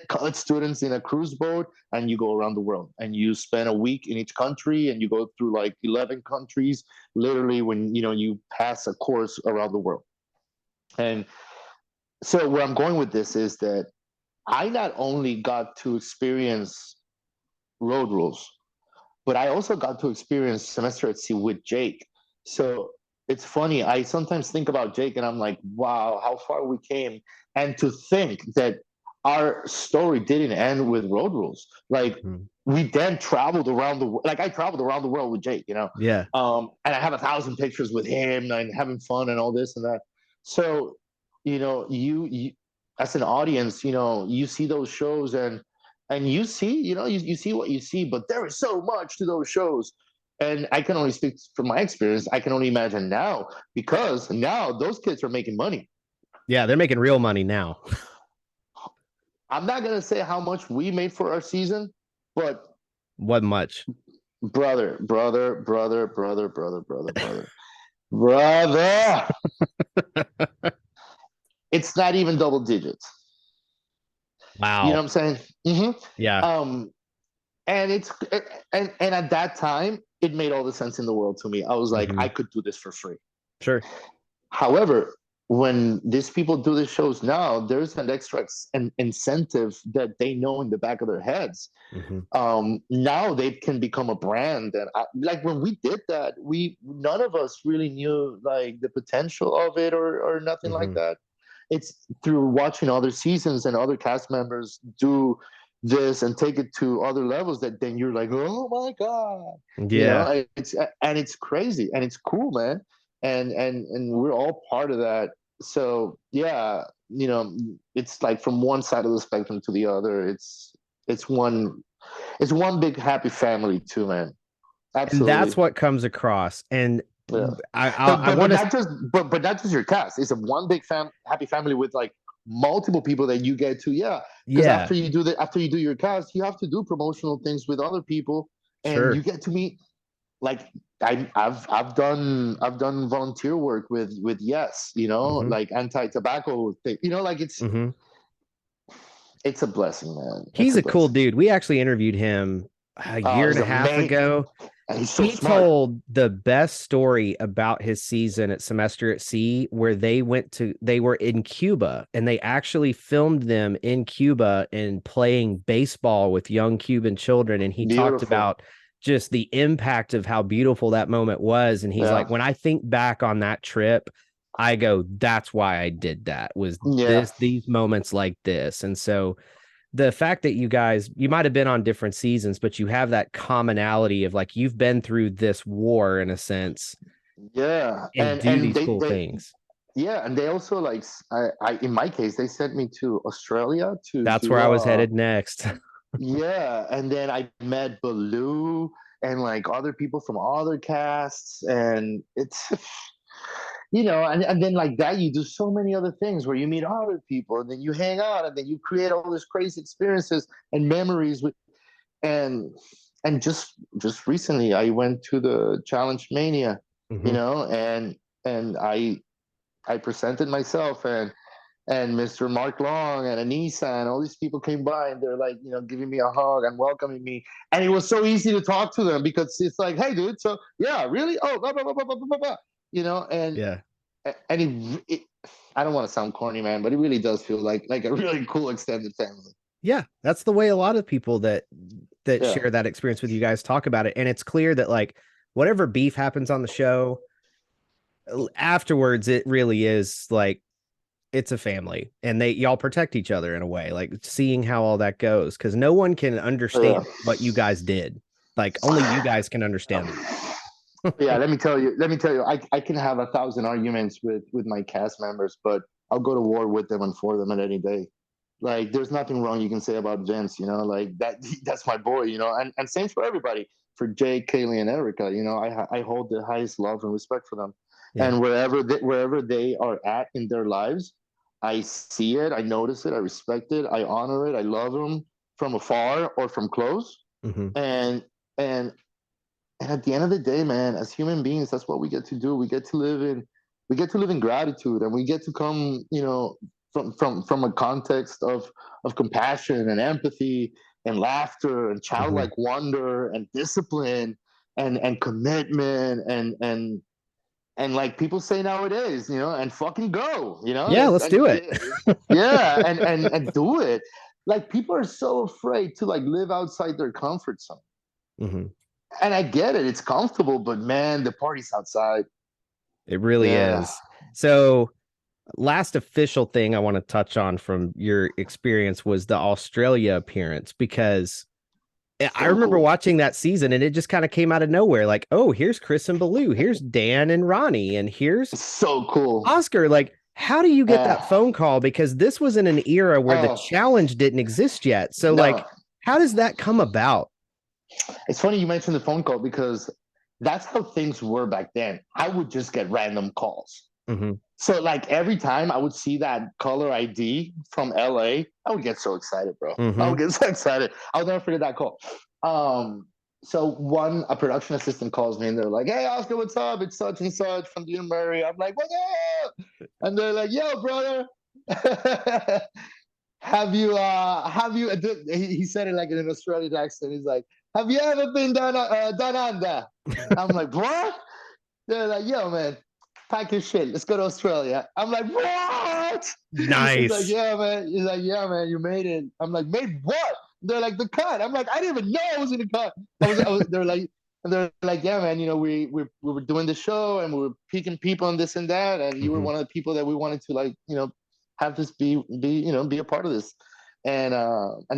college students in a cruise boat and you go around the world and you spend a week in each country and you go through like 11 countries literally when you pass a course around the world. And so where I'm going with this is that I not only got to experience road rules, but I also got to experience semester at sea with Jake. So it's funny. I sometimes think about Jake and I'm like, wow, how far we came. And to think that our story didn't end with road rules. Like Mhm. we then traveled around the world. Like I traveled around the world with Jake, Yeah. and I have 1,000 pictures with him and having fun and all this and that. So, you as an audience, you see those shows and you see, you see what you see, but there is so much to those shows. And I can only speak from my experience. I can only imagine now because now those kids are making money. Yeah. They're making real money now. I'm not gonna say how much we made for our season, but What much? brother, brother, brother, brother, brother, brother, brother, brother, it's not even double digits. You know Wow. what I'm saying? Yeah. Um, and it's and at that time, it made all the sense in the world to me. I was like, Hmm. I could do this for free. Sure. However, when these people do these shows now, there's an extra incentive that they know in the back of their heads. Hmm. Now they can become a brand, and like when we did that, we none of us really knew like the potential of it or nothing like Hmm. that. It's through watching other seasons and other cast members do this and take it to other levels that then you're like, oh my god, Yeah. it's crazy and it's cool, man, and we're all part of that. So yeah, it's like from one side of the spectrum to the other. It's one it's one big happy family too, man. And that's Absolutely. what comes across. And Yeah. I want to. But not just your cast. It's a one big happy family with like multiple people that you get to. Yeah, because Yeah. after you do your cast, you have to do promotional things with other people, and you Sure. get to meet like I've done volunteer work with Yes, Hmm. like anti-tobacco thing. Like Hmm. it's a blessing, man. It's He's a a cool blessing. dude. We actually interviewed him a Oh, year and he's a half amazing, ago. and he's so He smart. told the best story about his season at Semester at Sea, where they were in Cuba and they actually filmed them in Cuba and playing baseball with young Cuban children. And he talked Beautiful. about just the impact of how beautiful that moment was. And he's like, Yeah, when I think back on that trip, I go, that's why I did that, was yeah, these moments like this. And so the fact that you might have been on different seasons, but you have that commonality of like you've been through this war in a sense yeah. and And do and these they cool they things. yeah, and they also like I in my case they sent me to Australia to That's where do I was headed next. yeah, and then I met Baloo and like other people from other casts, and it's and then like that you do so many other things where you meet other people and then you hang out and then you create all these crazy experiences and memories with and just recently I went to the Challenge Mania, Hmm. and I presented myself and Mr. Mark Long and Anissa and all these people came by and they're like, giving me a hug and welcoming me. And it was so easy to talk to them because it's like, hey, dude, so yeah, really? Oh, blah, blah, blah, blah, blah, blah, blah. Yeah. And I don't want to sound corny, man, but it really does feel like a really cool extended family. Yeah. That's the way a lot of people that Yeah. share that experience with you guys talk about it. And it's clear that like whatever beef happens on the show, afterwards, it really is like it's a family and y'all protect each other in a way, like seeing how all that goes, because no one can understand Yeah. what you guys did. Like only you guys can understand Yeah, that. let me tell you, I can have 1,000 arguments with my cast members, but I'll go to war with them and for them at any day. Like there's nothing wrong you can say about Vince, like that that's my boy, and same for everybody. For Jay, Kaylee, and Erica, I hold the highest love and respect for them. Yeah. And wherever they are at in their lives, I see it, I notice it, I respect it, I honor it, I love them from afar or from close. Hmm. And and and at the end of the day, man, as human beings, that's what we get to do. We get to live in gratitude, and we get to come, from a context of compassion and empathy and laughter and Hmm. childlike wonder and discipline and commitment and like people say nowadays, and fucking go, Yeah, let's do it. yeah, and do it. Like people are so afraid to like live outside their comfort zone, Hmm. and I get it. It's comfortable, but man, the party's outside. It really Yeah. is. So, last official thing I want to touch on from your experience was the Australia appearance, because I So remember cool. watching that season and it just kind of came out of nowhere. Like, oh, here's Chris and Baloo, here's Dan and Ronnie, and here's So cool. Oscar. Like, how do you get Uh, that phone call? Because this was in an era where the oh, challenge didn't exist yet. So, like, no. how does that come about? It's funny you mentioned the phone call because that's how things were back then. I would just get random calls. Mm-hmm. So like every time I would see that caller ID from LA, I would get so excited, bro. I Mm-hmm. would get so excited. I'll never forget that call. So a production assistant calls me and they're like, "Hey Oscar, what's up? It's such and such from Dean Murray." I'm like, "What's up?" And they're like, "Yo, brother, have you?" He said it like in an Australian accent. He's like, "Have you ever been down under?" I'm like, "What?" They're like, "Yo, man, pack your shit. Let's go to Australia." I'm like, "What?" He's like, Nice. "Yeah, man." He's like, "Yeah, man, you made it." I'm like, "Made what?" They're like, "The cut." I'm like, "I didn't even know I was in the cut." They're like, and they're like, "Yeah, man, we were doing the show and we were picking people and this and that, and you were Mm-hmm. one of the people that we wanted to like, have this be a part of this." And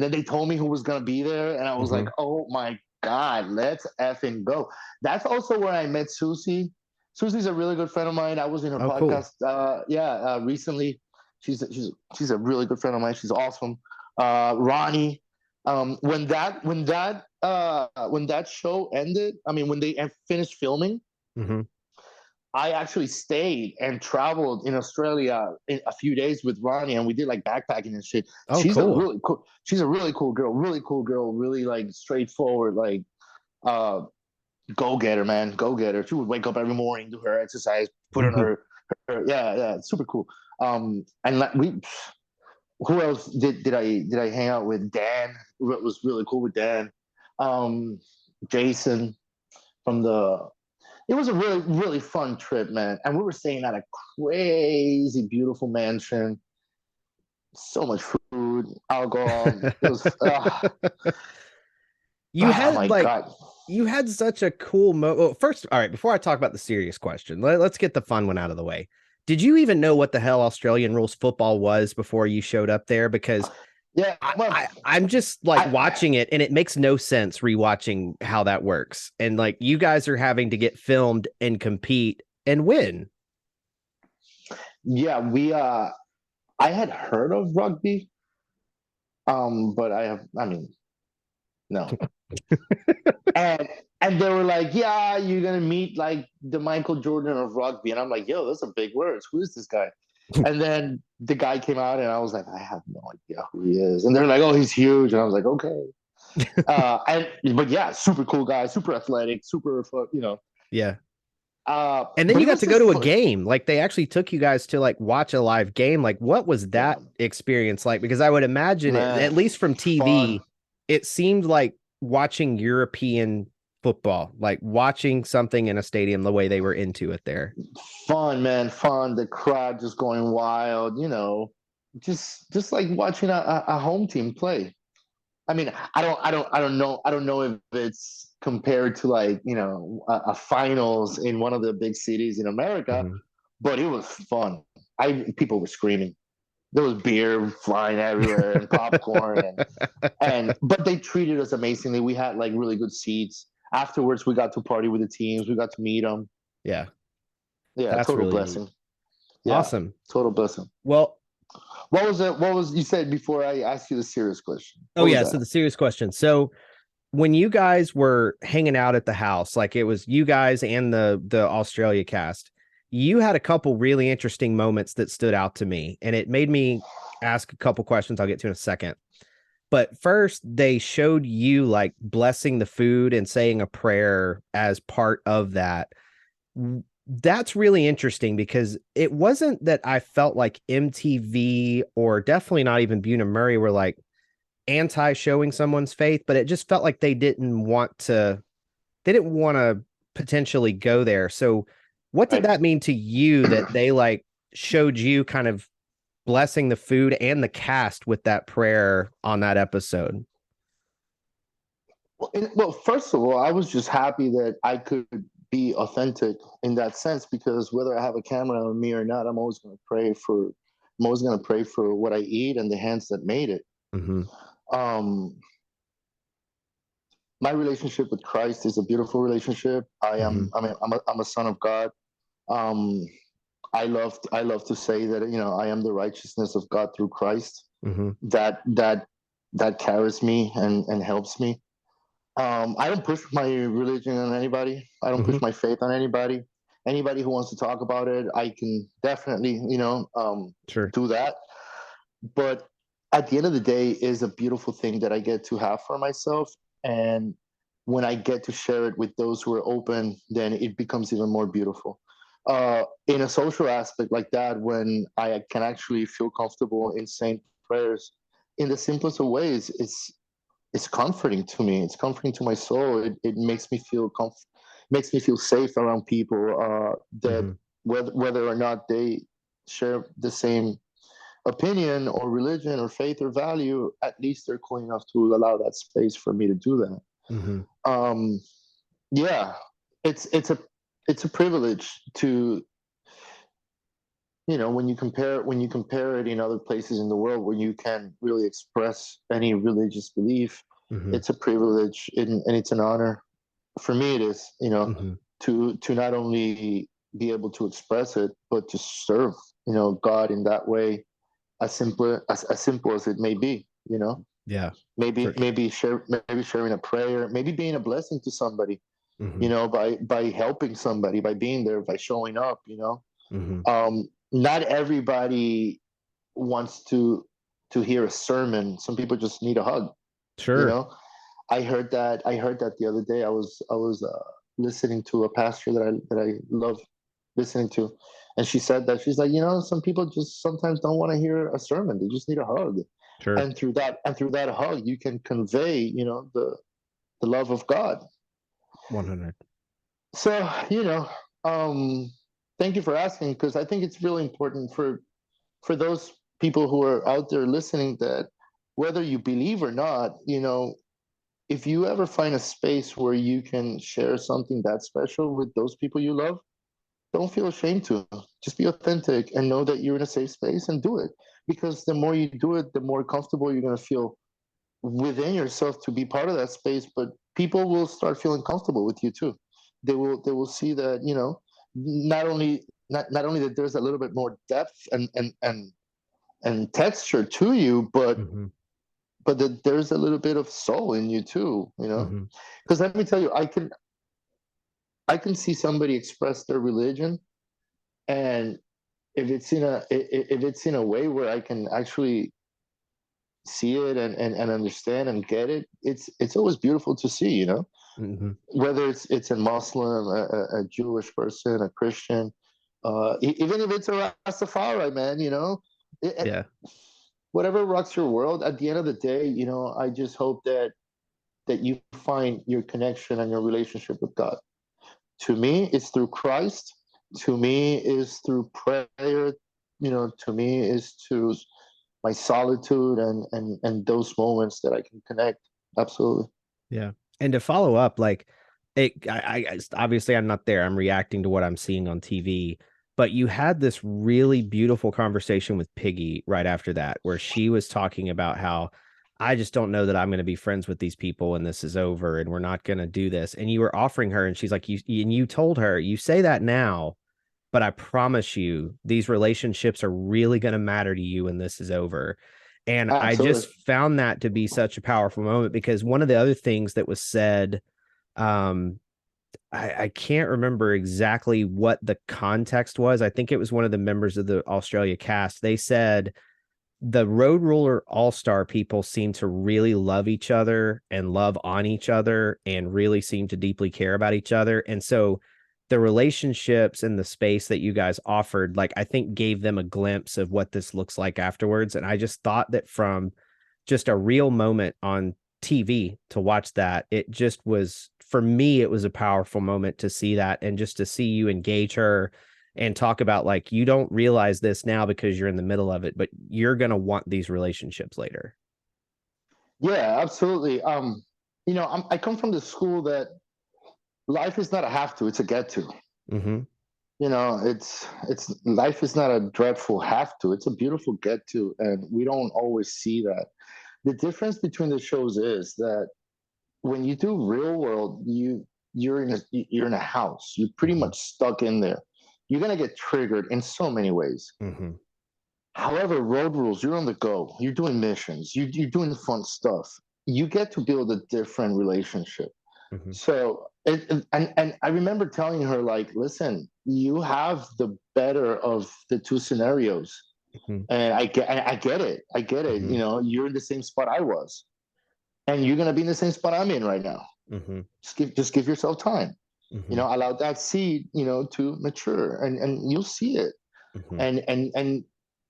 then they told me who was gonna be there, and I was Mm-hmm. like, "Oh my god, let's effing go!" That's also where I met Susie. Susie's a really good friend of mine. I was in her Oh, cool. podcast, recently. She's a really good friend of mine. She's awesome. Ronnie, when that show ended, I mean, when they finished filming, Mm-hmm. I actually stayed and traveled in Australia in a few days with Ronnie, and we did like backpacking and shit. Oh, cool. She's a really cool girl, really like straightforward, like uh, go getter, man, go getter. She would wake up every morning, do her exercise, put on Mm-hmm. yeah, super cool. And like who else did I hang out with? Dan was really cool with Dan. Um, Jason from the it was a really fun trip, man. And we were staying at a crazy beautiful mansion. So much food, alcohol. It was You oh had my like god. you had such a cool well, first, all right, before I talk about the serious question, let's get the fun one out of the way. Did you even know what the hell Australian rules football was before you showed up there? Because Yeah, well, I'm just like I watching it and it makes no sense rewatching how that works. And like you guys are having to get filmed and compete and win. yeah, I had heard of rugby, but I mean, no. And and they were like, "Yeah, you're gonna meet like the Michael Jordan of rugby," and I'm like, "Yo, those are big words. Who is this guy?" And then the guy came out, and I was like, "I have no idea who he is." And they're like, "Oh, he's huge," and I was like, "Okay." But yeah, super cool guy, super athletic, super, Yeah. And then but you it got was to go just to a fun. game. Like they actually took you guys to like watch a live game. Like what was Yeah, that experience like? Because I would imagine it, man, at least from fun. TV, it seemed like watching European football, like watching something in a stadium the way they were into it there. Fun, man, fun. The crowd just going wild, just like watching a home team play. I mean, I don't know if it's compared to like a finals in one of the big cities in America, Mhm. but it was fun. I People were screaming. There was beer flying everywhere and popcorn and but they treated us amazingly. We had like really good seats. Afterwards, we got to party with the teams. We got to meet them. Yeah, Yeah, that's total really neat. blessing. Yeah, Awesome. total blessing. Well, What was it? What was you said before I asked you the serious question? oh What was yeah, so that? the serious question. So when you guys were hanging out at the house, like it was you guys and the Australia cast, you had a couple really interesting moments that stood out to me, and it made me ask a couple questions I'll get to in a second. But first, they showed you like blessing the food and saying a prayer as part of that. That's really interesting because it wasn't that I felt like MTV or definitely not even Buna Murray were like anti showing someone's faith, but it just felt like they didn't want to potentially go there. So what did Right. that mean to you that they like showed you kind of blessing the food and the cast with that prayer on that episode? Well, first of all, I was just happy that I could be authentic in that sense, because whether I have a camera on me or not, I'm always going to pray for what I eat and the hands that made it. Mm-hmm. Um, my relationship with Christ is a beautiful relationship. Mm-hmm. I'm a son of God. Um, I love to say that, I am the righteousness of God through Christ. Mm-hmm. That carries me and helps me. I don't push my religion on anybody. I don't Mm-hmm. push my faith on anybody. Anybody who wants to talk about it, I can definitely, Sure. do that. But at the end of the day, is a beautiful thing that I get to have for myself. And when I get to share it with those who are open, then it becomes even more beautiful. In a social aspect like that, when I can actually feel comfortable in saying prayers in the simplest of ways, it's comforting to me. It's comforting to my soul. It makes me feel safe around people, that Mm-hmm. whether or not they share the same opinion or religion or faith or value, at least they're cool enough to allow that space for me to do that. Mm-hmm. Um, yeah, it's a privilege to, when you compare it in other places in the world where you can really express any religious belief. Mm-hmm. It's a privilege, and it's an honor. For me, it is, Mm-hmm. to not only be able to express it, but to serve, God in that way, as simple as it may be. Yeah. Maybe For maybe sharing a prayer, maybe being a blessing to somebody, mm-hmm. by helping somebody, by being there, by showing up. Mm-hmm. Not everybody wants to hear a sermon. Some people just need a hug. You Sure. know, I heard that the other day. I was listening to a pastor that I love listening to, and she said that she's like, some people just sometimes don't want to hear a sermon. They just need a hug, Sure. and through that hug, you can convey, the love of God. 100. So, um, thank you for asking, because I think it's really important for those people who are out there listening, that whether you believe or not, if you ever find a space where you can share something that special with those people you love, don't feel ashamed to. Just be authentic and know that you're in a safe space, and do it. Because the more you do it, the more comfortable you're going to feel within yourself to be part of that space. But people will start feeling comfortable with you too. They will see that, not only that there's a little bit more depth and texture to you, Mm-hmm. but that there's a little bit of soul in you too. Mm-hmm. Because let me tell you, I can see somebody express their religion, and if it's in a way where I can actually see it and understand and get it, it's always beautiful to see. Mm-hmm. Whether it's a Muslim, a Jewish person, a Christian, even if it's a Rastafari, man. Yeah. Whatever rocks your world. At the end of the day, I just hope that you find your connection and your relationship with God. To me, it's through Christ. To me, is through prayer. To me, is to my solitude and those moments that I can connect. Absolutely. Yeah. And to follow up, like obviously I'm not there. I'm reacting to what I'm seeing on TV. But you had this really beautiful conversation with Piggy right after that, where she was talking about how I just don't know that I'm going to be friends with these people when this is over and we're not going to do this. And you were offering her, and she's like, you told her, you say that now, but I promise you, these relationships are really going to matter to you when this is over. And I just Absolutely. found that to be such a powerful moment because one of the other things that was said, um, I can't remember exactly what the context was. I think it was one of the members of the Australia cast. They said the Road Ruler All Star people seem to really love each other and love on each other and really seem to deeply care about each other. And so the relationships and the space that you guys offered, like, I think gave them a glimpse of what this looks like afterwards. And I just thought that from just a real moment on TV to watch that, it just was, for me, it was a powerful moment to see that and just to see you engage her and talk about, like, you don't realize this now because you're in the middle of it, but you're going to want these relationships later. Yeah, absolutely. I come from the school that life is not a have to, it's a get to. Mm-hmm. It's life is not a dreadful have to, it's a beautiful get to, and we don't always see that. The difference between the shows is that when you do real world, you're in a house. You're pretty Mm-hmm. much stuck in there. You're gonna get triggered in so many ways. Mm-hmm. However, road rules, you're on the go. You're doing missions. You're doing fun stuff. You get to build a different relationship. Mm-hmm. So, and I remember telling her, like, listen, you have the better of the two scenarios, Mm-hmm. and I get it. I get it. Mm-hmm. You're in the same spot I was, and you're gonna be in the same spot I'm in right now. Mm-hmm. Just give yourself time. Mm-hmm. Allow that seed, to mature, and you'll see it. Mm-hmm.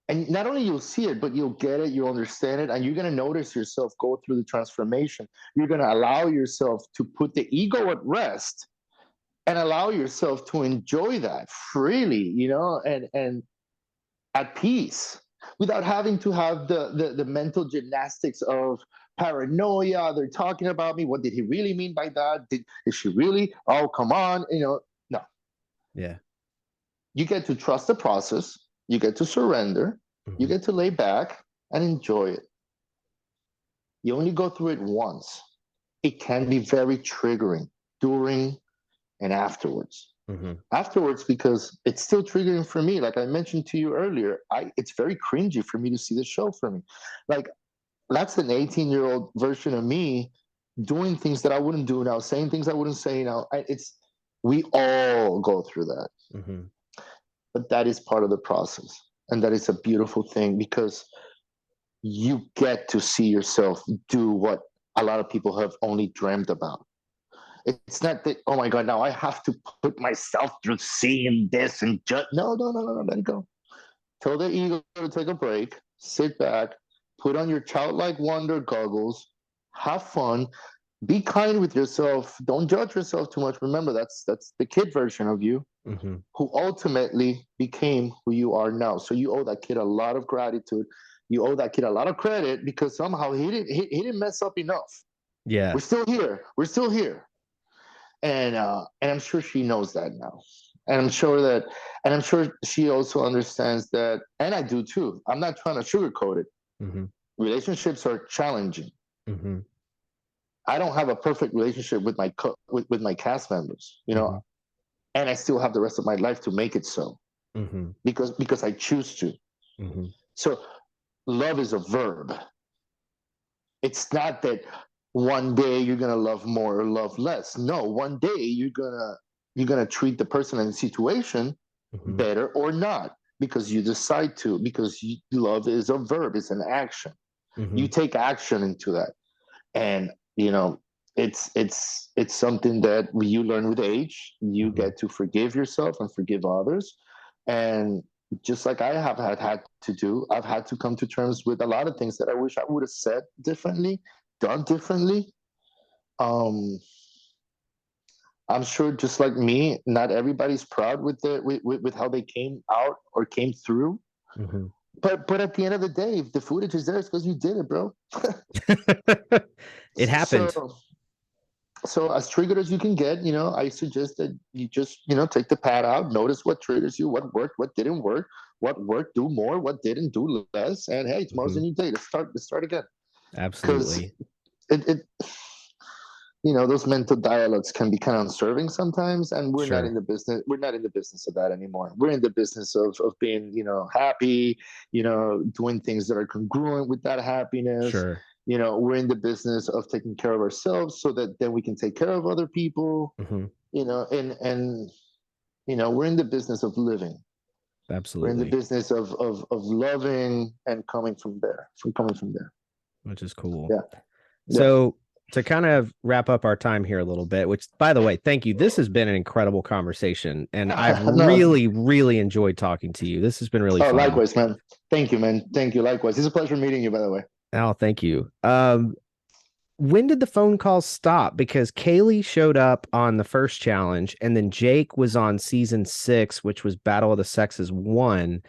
And not only you'll see it, but you'll get it, you'll understand it, and you're going to notice yourself go through the transformation. You're going to allow yourself to put the ego at rest and allow yourself to enjoy that freely, and at peace, without having to have the mental gymnastics of paranoia. They're talking about me. What did he really mean by that? Is she really? Oh, come on. No. Yeah. You get to trust the process. You get to surrender. You Mm-hmm. get to lay back and enjoy it. You only go through it once. It can be very triggering during and afterwards. Mm-hmm. Afterwards, because it's still triggering for me. Like I mentioned to you earlier, it's very cringy for me to see the show for me. Like, that's an 18-year-old version of me doing things that I wouldn't do now, saying things I wouldn't say now. We all go through that. Mm-hmm. But that is part of the process. And that is a beautiful thing because you get to see yourself do what a lot of people have only dreamed about. It's not that, oh my God, now I have to put myself through seeing this and just, no, let it go. Tell the ego to take a break, sit back, put on your childlike wonder goggles, have fun, be kind with yourself. Don't judge yourself too much. Remember, that's the kid version of you Mm-hmm. who ultimately became who you are now. So you owe that kid a lot of gratitude. You owe that kid a lot of credit because somehow he didn't mess up enough. Yeah. We're still here. We're still here. And I'm sure she knows that now. And I'm sure she also understands that, and I do too. I'm not trying to sugarcoat it. Mm-hmm. Relationships are challenging. Mm-hmm. I don't have a perfect relationship with with my cast members, Mm-hmm. and I still have the rest of my life to make it so Mm-hmm. because I choose to. Mm-hmm. So love is a verb. It's not that one day you're gonna love more or love less. No, one day you're gonna treat the person and the situation Mm-hmm. better or not because you decide to. Because love is a verb. It's an action. Mm-hmm. You take action into that, and it's something that you learn with age. You Mm-hmm. get to forgive yourself and forgive others, and just like I have had to do, I've had to come to terms with a lot of things that I wish I would have said differently, done differently. Um, I'm sure, just like me, not everybody's proud with how they came out or came through. Mm-hmm. But at the end of the day, if the footage is there, it's because you did it, bro. It happened. So as triggered as you can get, I suggest that you just, take the pad out, notice what triggers you, what worked, what didn't work, what worked, do more, what didn't, do less, and hey, tomorrow's Mm-hmm. a new day. Let's start again. Because Absolutely. it those mental dialogues can be kind of unserving sometimes, and Sure. we're not in the business of that anymore. We're in the business of being, happy, doing things that are congruent with that happiness. Sure. We're in the business of taking care of ourselves so that then we can take care of other people. Mm-hmm. and we're in the business of living. We're in the Absolutely. business of loving and coming from there. Which is cool. Yeah. Yeah. So to kind of wrap up our time here a little bit, which by the way, thank you. This has been an incredible conversation and I've No. really, really enjoyed talking to you. This has been really Oh, fun. likewise, man. Thank you, man. Thank you. Likewise. It's a pleasure meeting you, by the way. Oh, thank you. When did the phone calls stop? Because Kaylee showed up on the first challenge and then Jake was on season 6, which was Battle of the Sexes 1.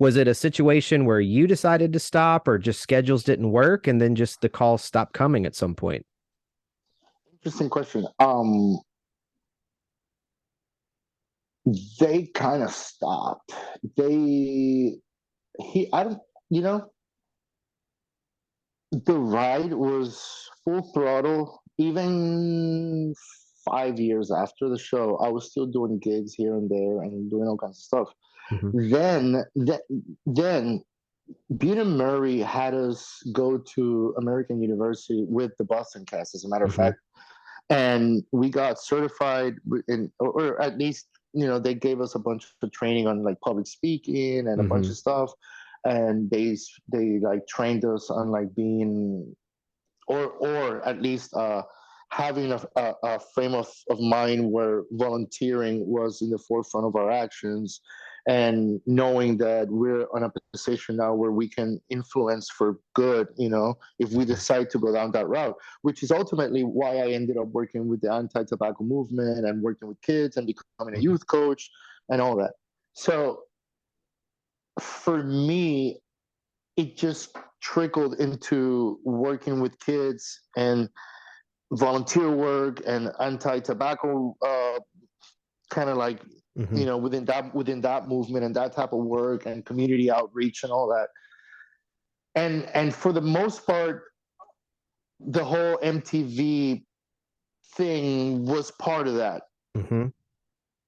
Was it a situation where you decided to stop or just schedules didn't work and then just the calls stopped coming at some point? Interesting question. They kind of stopped. They he I don't you know the ride was full throttle. Even 5 years after the show, I was still doing gigs here and there and doing all kinds of stuff. Mm-hmm. Then Butte and Murray had us go to American University with the Boston cast, as a matter of Mm-hmm. fact, and we got certified in, or at least they gave us a bunch of training on like public speaking and a bunch Mm-hmm. of stuff, and they like trained us on like being or at least having a frame of mind where volunteering was in the forefront of our actions, and knowing that we're on a position now where we can influence for good, if we decide to go down that route, which is ultimately why I ended up working with the anti-tobacco movement and working with kids and becoming a youth coach and all that. So for me, it just trickled into working with kids and volunteer work and anti-tobacco, kind of like Mm-hmm. within that movement and that type of work and community outreach and all that. And for the most part, the whole MTV thing was part of that. Mm-hmm.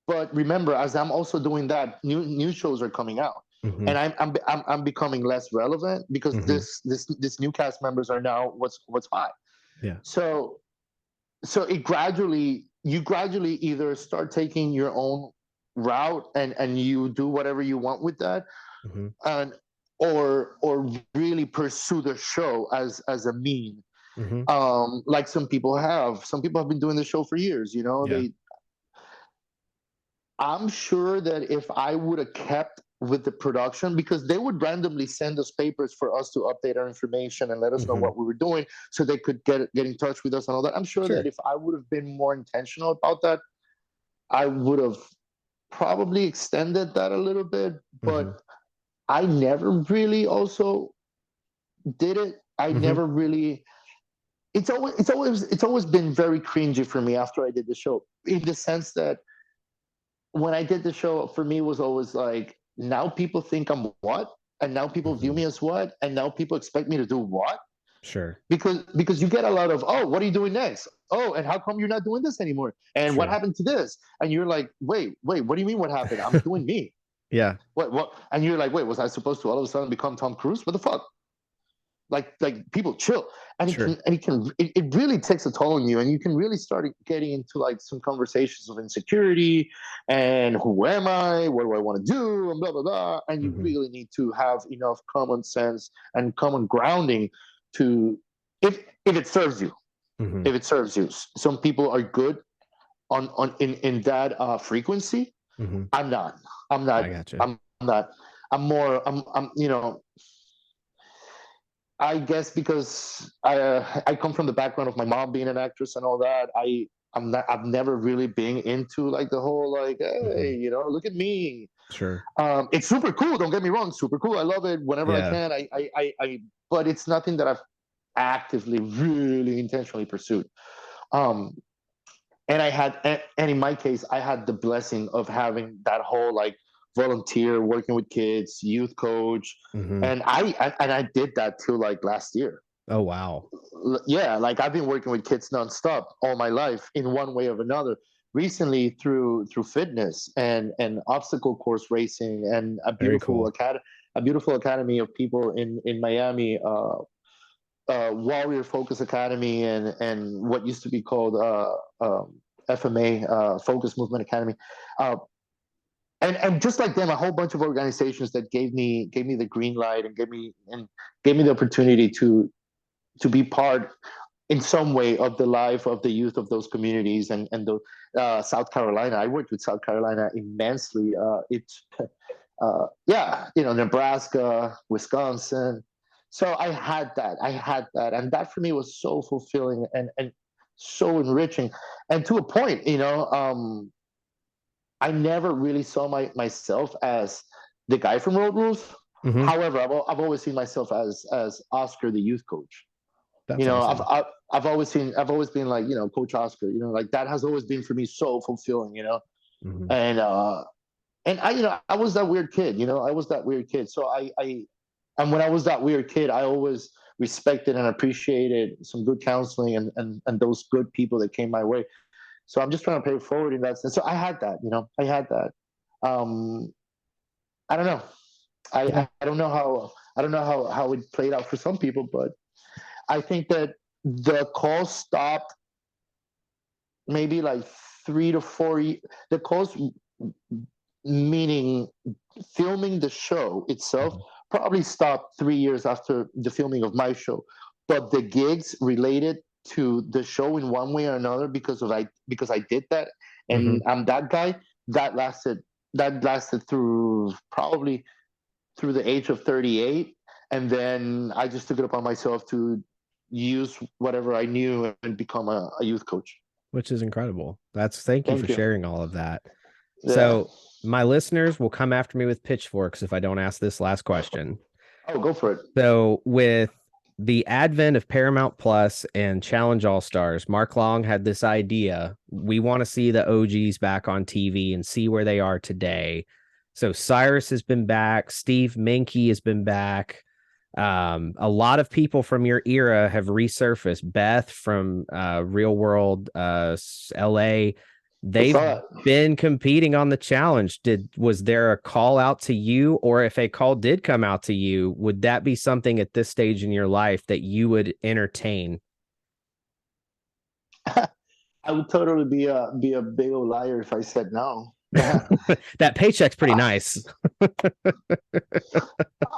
But remember, as I'm also doing that, new shows are coming out, Mm-hmm. and I'm becoming less relevant because Mm-hmm. this new cast members are now what's hot. Yeah. So you gradually either start taking your own route and you do whatever you want with that, Mm-hmm. and or really pursue the show as a mean, Mm-hmm. like some people have been doing the show for years. Yeah. I'm sure that if I would have kept with the production, because they would randomly send us papers for us to update our information and let us know Mm-hmm. what we were doing so they could get in touch with us and all that. I'm sure that Sure. if I would have been more intentional about that, I would have probably extended that a little bit. Mm-hmm. But I never really also did it. I Mm-hmm. never really. It's always been very cringy for me after I did the show, in the sense that when I did the show, for me was always like, now people think I'm what, and now people view Mm-hmm. me as what, and now people expect me to do what, Sure. because you get a lot of, oh, what are you doing next? Oh, and how come you're not doing this anymore? And what Sure. happened to this? And you're like, wait, what do you mean what happened? I'm doing me. Yeah. What? And you're like, wait, was I supposed to all of a sudden become Tom Cruise? What the fuck? Like people chill, and Sure. it really takes a toll on you, and you can really start getting into like some conversations of insecurity and who am I, what do I want to do, and blah blah blah. And you Mm-hmm. really need to have enough common sense and common grounding to, if it serves you, Mm-hmm. if it serves you. Some people are good on in that frequency. Mm-hmm. I'm not. I'm I not. gotcha. I'm not. I'm more. I'm. I guess because I come from the background of my mom being an actress and all that. I've never really been into like the whole like, Mm-hmm. hey, look at me. Sure. It's super cool. Don't get me wrong, super cool. I love it whenever I Yeah. can. But it's nothing that I've actively, really intentionally pursued. Um, and in my case, I had the blessing of having that whole like volunteer, working with kids, youth coach, Mm-hmm. and I did that till like last year. Oh, wow. Yeah, like I've been working with kids nonstop all my life in one way or another. Recently, through fitness and obstacle course racing and Very cool. a beautiful academy of people in Miami, Warrior Focus Academy, and what used to be called FMA, Focus Movement Academy. Uh, and just like them, a whole bunch of organizations that gave me the green light and gave me the opportunity to be part in some way of the life of the youth of those communities. And the South Carolina, I worked with South Carolina immensely. It's Yeah, Nebraska, Wisconsin. So I had that, and that for me was so fulfilling and so enriching, and to a point, I never really saw myself as the guy from Road Rules. Hmm. However, I've always seen myself as Oscar, the youth coach. That's awesome. I've always been like, Coach Oscar. Like that has always been for me so fulfilling. Hmm. And I was that weird kid. I was that weird kid. So and when I was that weird kid, I always respected and appreciated some good counseling and those good people that came my way. So I'm just trying to pay it forward in that sense. So I had that. I had that. Um, I don't know. Yeah. I don't know how it played out for some people, but I think that the call stopped maybe like 3 to 4 years. The calls, meaning filming the show itself, Mhm. probably stopped 3 years after the filming of my show. But the gigs related to the show in one way or another, because I did that, Mhm. and I'm that guy, that lasted that lasted through probably through the age of 38. And then I just took it upon myself to use whatever I knew and become a youth coach. Which is incredible. Thank you for Thank you. sharing all of that. Yeah. So my listeners will come after me with pitchforks if I don't ask this last question. Oh, go for it. So with the advent of Paramount Plus and Challenge All Stars, Mark Long had this idea. We want to see the OGs back on TV and see where they are today. So Cyrus has been back. Steve Minke has been back. A lot of people from your era have resurfaced. Beth from Real World LA, I they've saw it. been competing on the challenge. Was there a call out to you, or if a call did come out to you, would that be something at this stage in your life that you would entertain? I would totally be a big old liar if I said no. Yeah. That paycheck's pretty nice.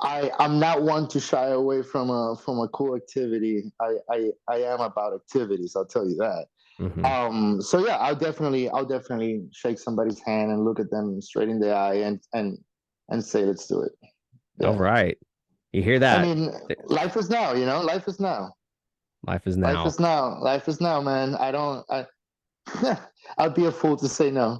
I'm not one to shy away from a cool activity. I am about activities, I'll tell you that. Mhm. So yeah, I'll definitely shake somebody's hand and look at them straight in the eye and say, let's do it. All Yeah. right. You hear I that? mean, life is now, life is now. Life is Life now. is now. Life is now, man. I'd be a fool to say no.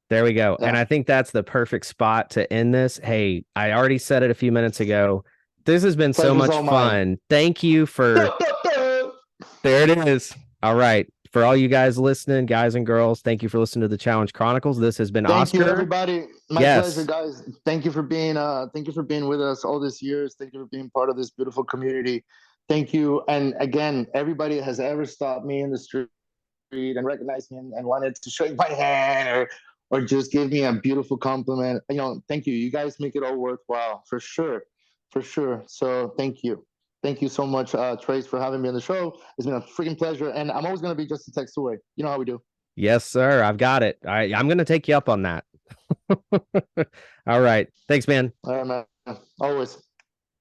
There we go. And Yeah. I think that's the perfect spot to end this. Hey, I already said it a few minutes ago. This has been so Pleasure's much all mine. fun. Thank you for there it is. All right. For all you guys listening, guys and girls, thank you for listening to the Challenge Chronicles. This has been Thank you, Oscar. everybody. My pleasure, Yes. guys. Thank you for being with us all these years. Thank you for being part of this beautiful community. Thank you. And again, everybody that has ever stopped me in the street and recognized me and wanted to shake my hand or just give me a beautiful compliment. Thank you. You guys make it all worthwhile, for sure. For sure. So thank you. Thank you so much, Trace, for having me on the show. It's been a freaking pleasure. And I'm always going to be just a text away. You know how we do. Yes, sir. I've got it. I'm going to take you up on that. All right. Thanks, man. All right, man. Always.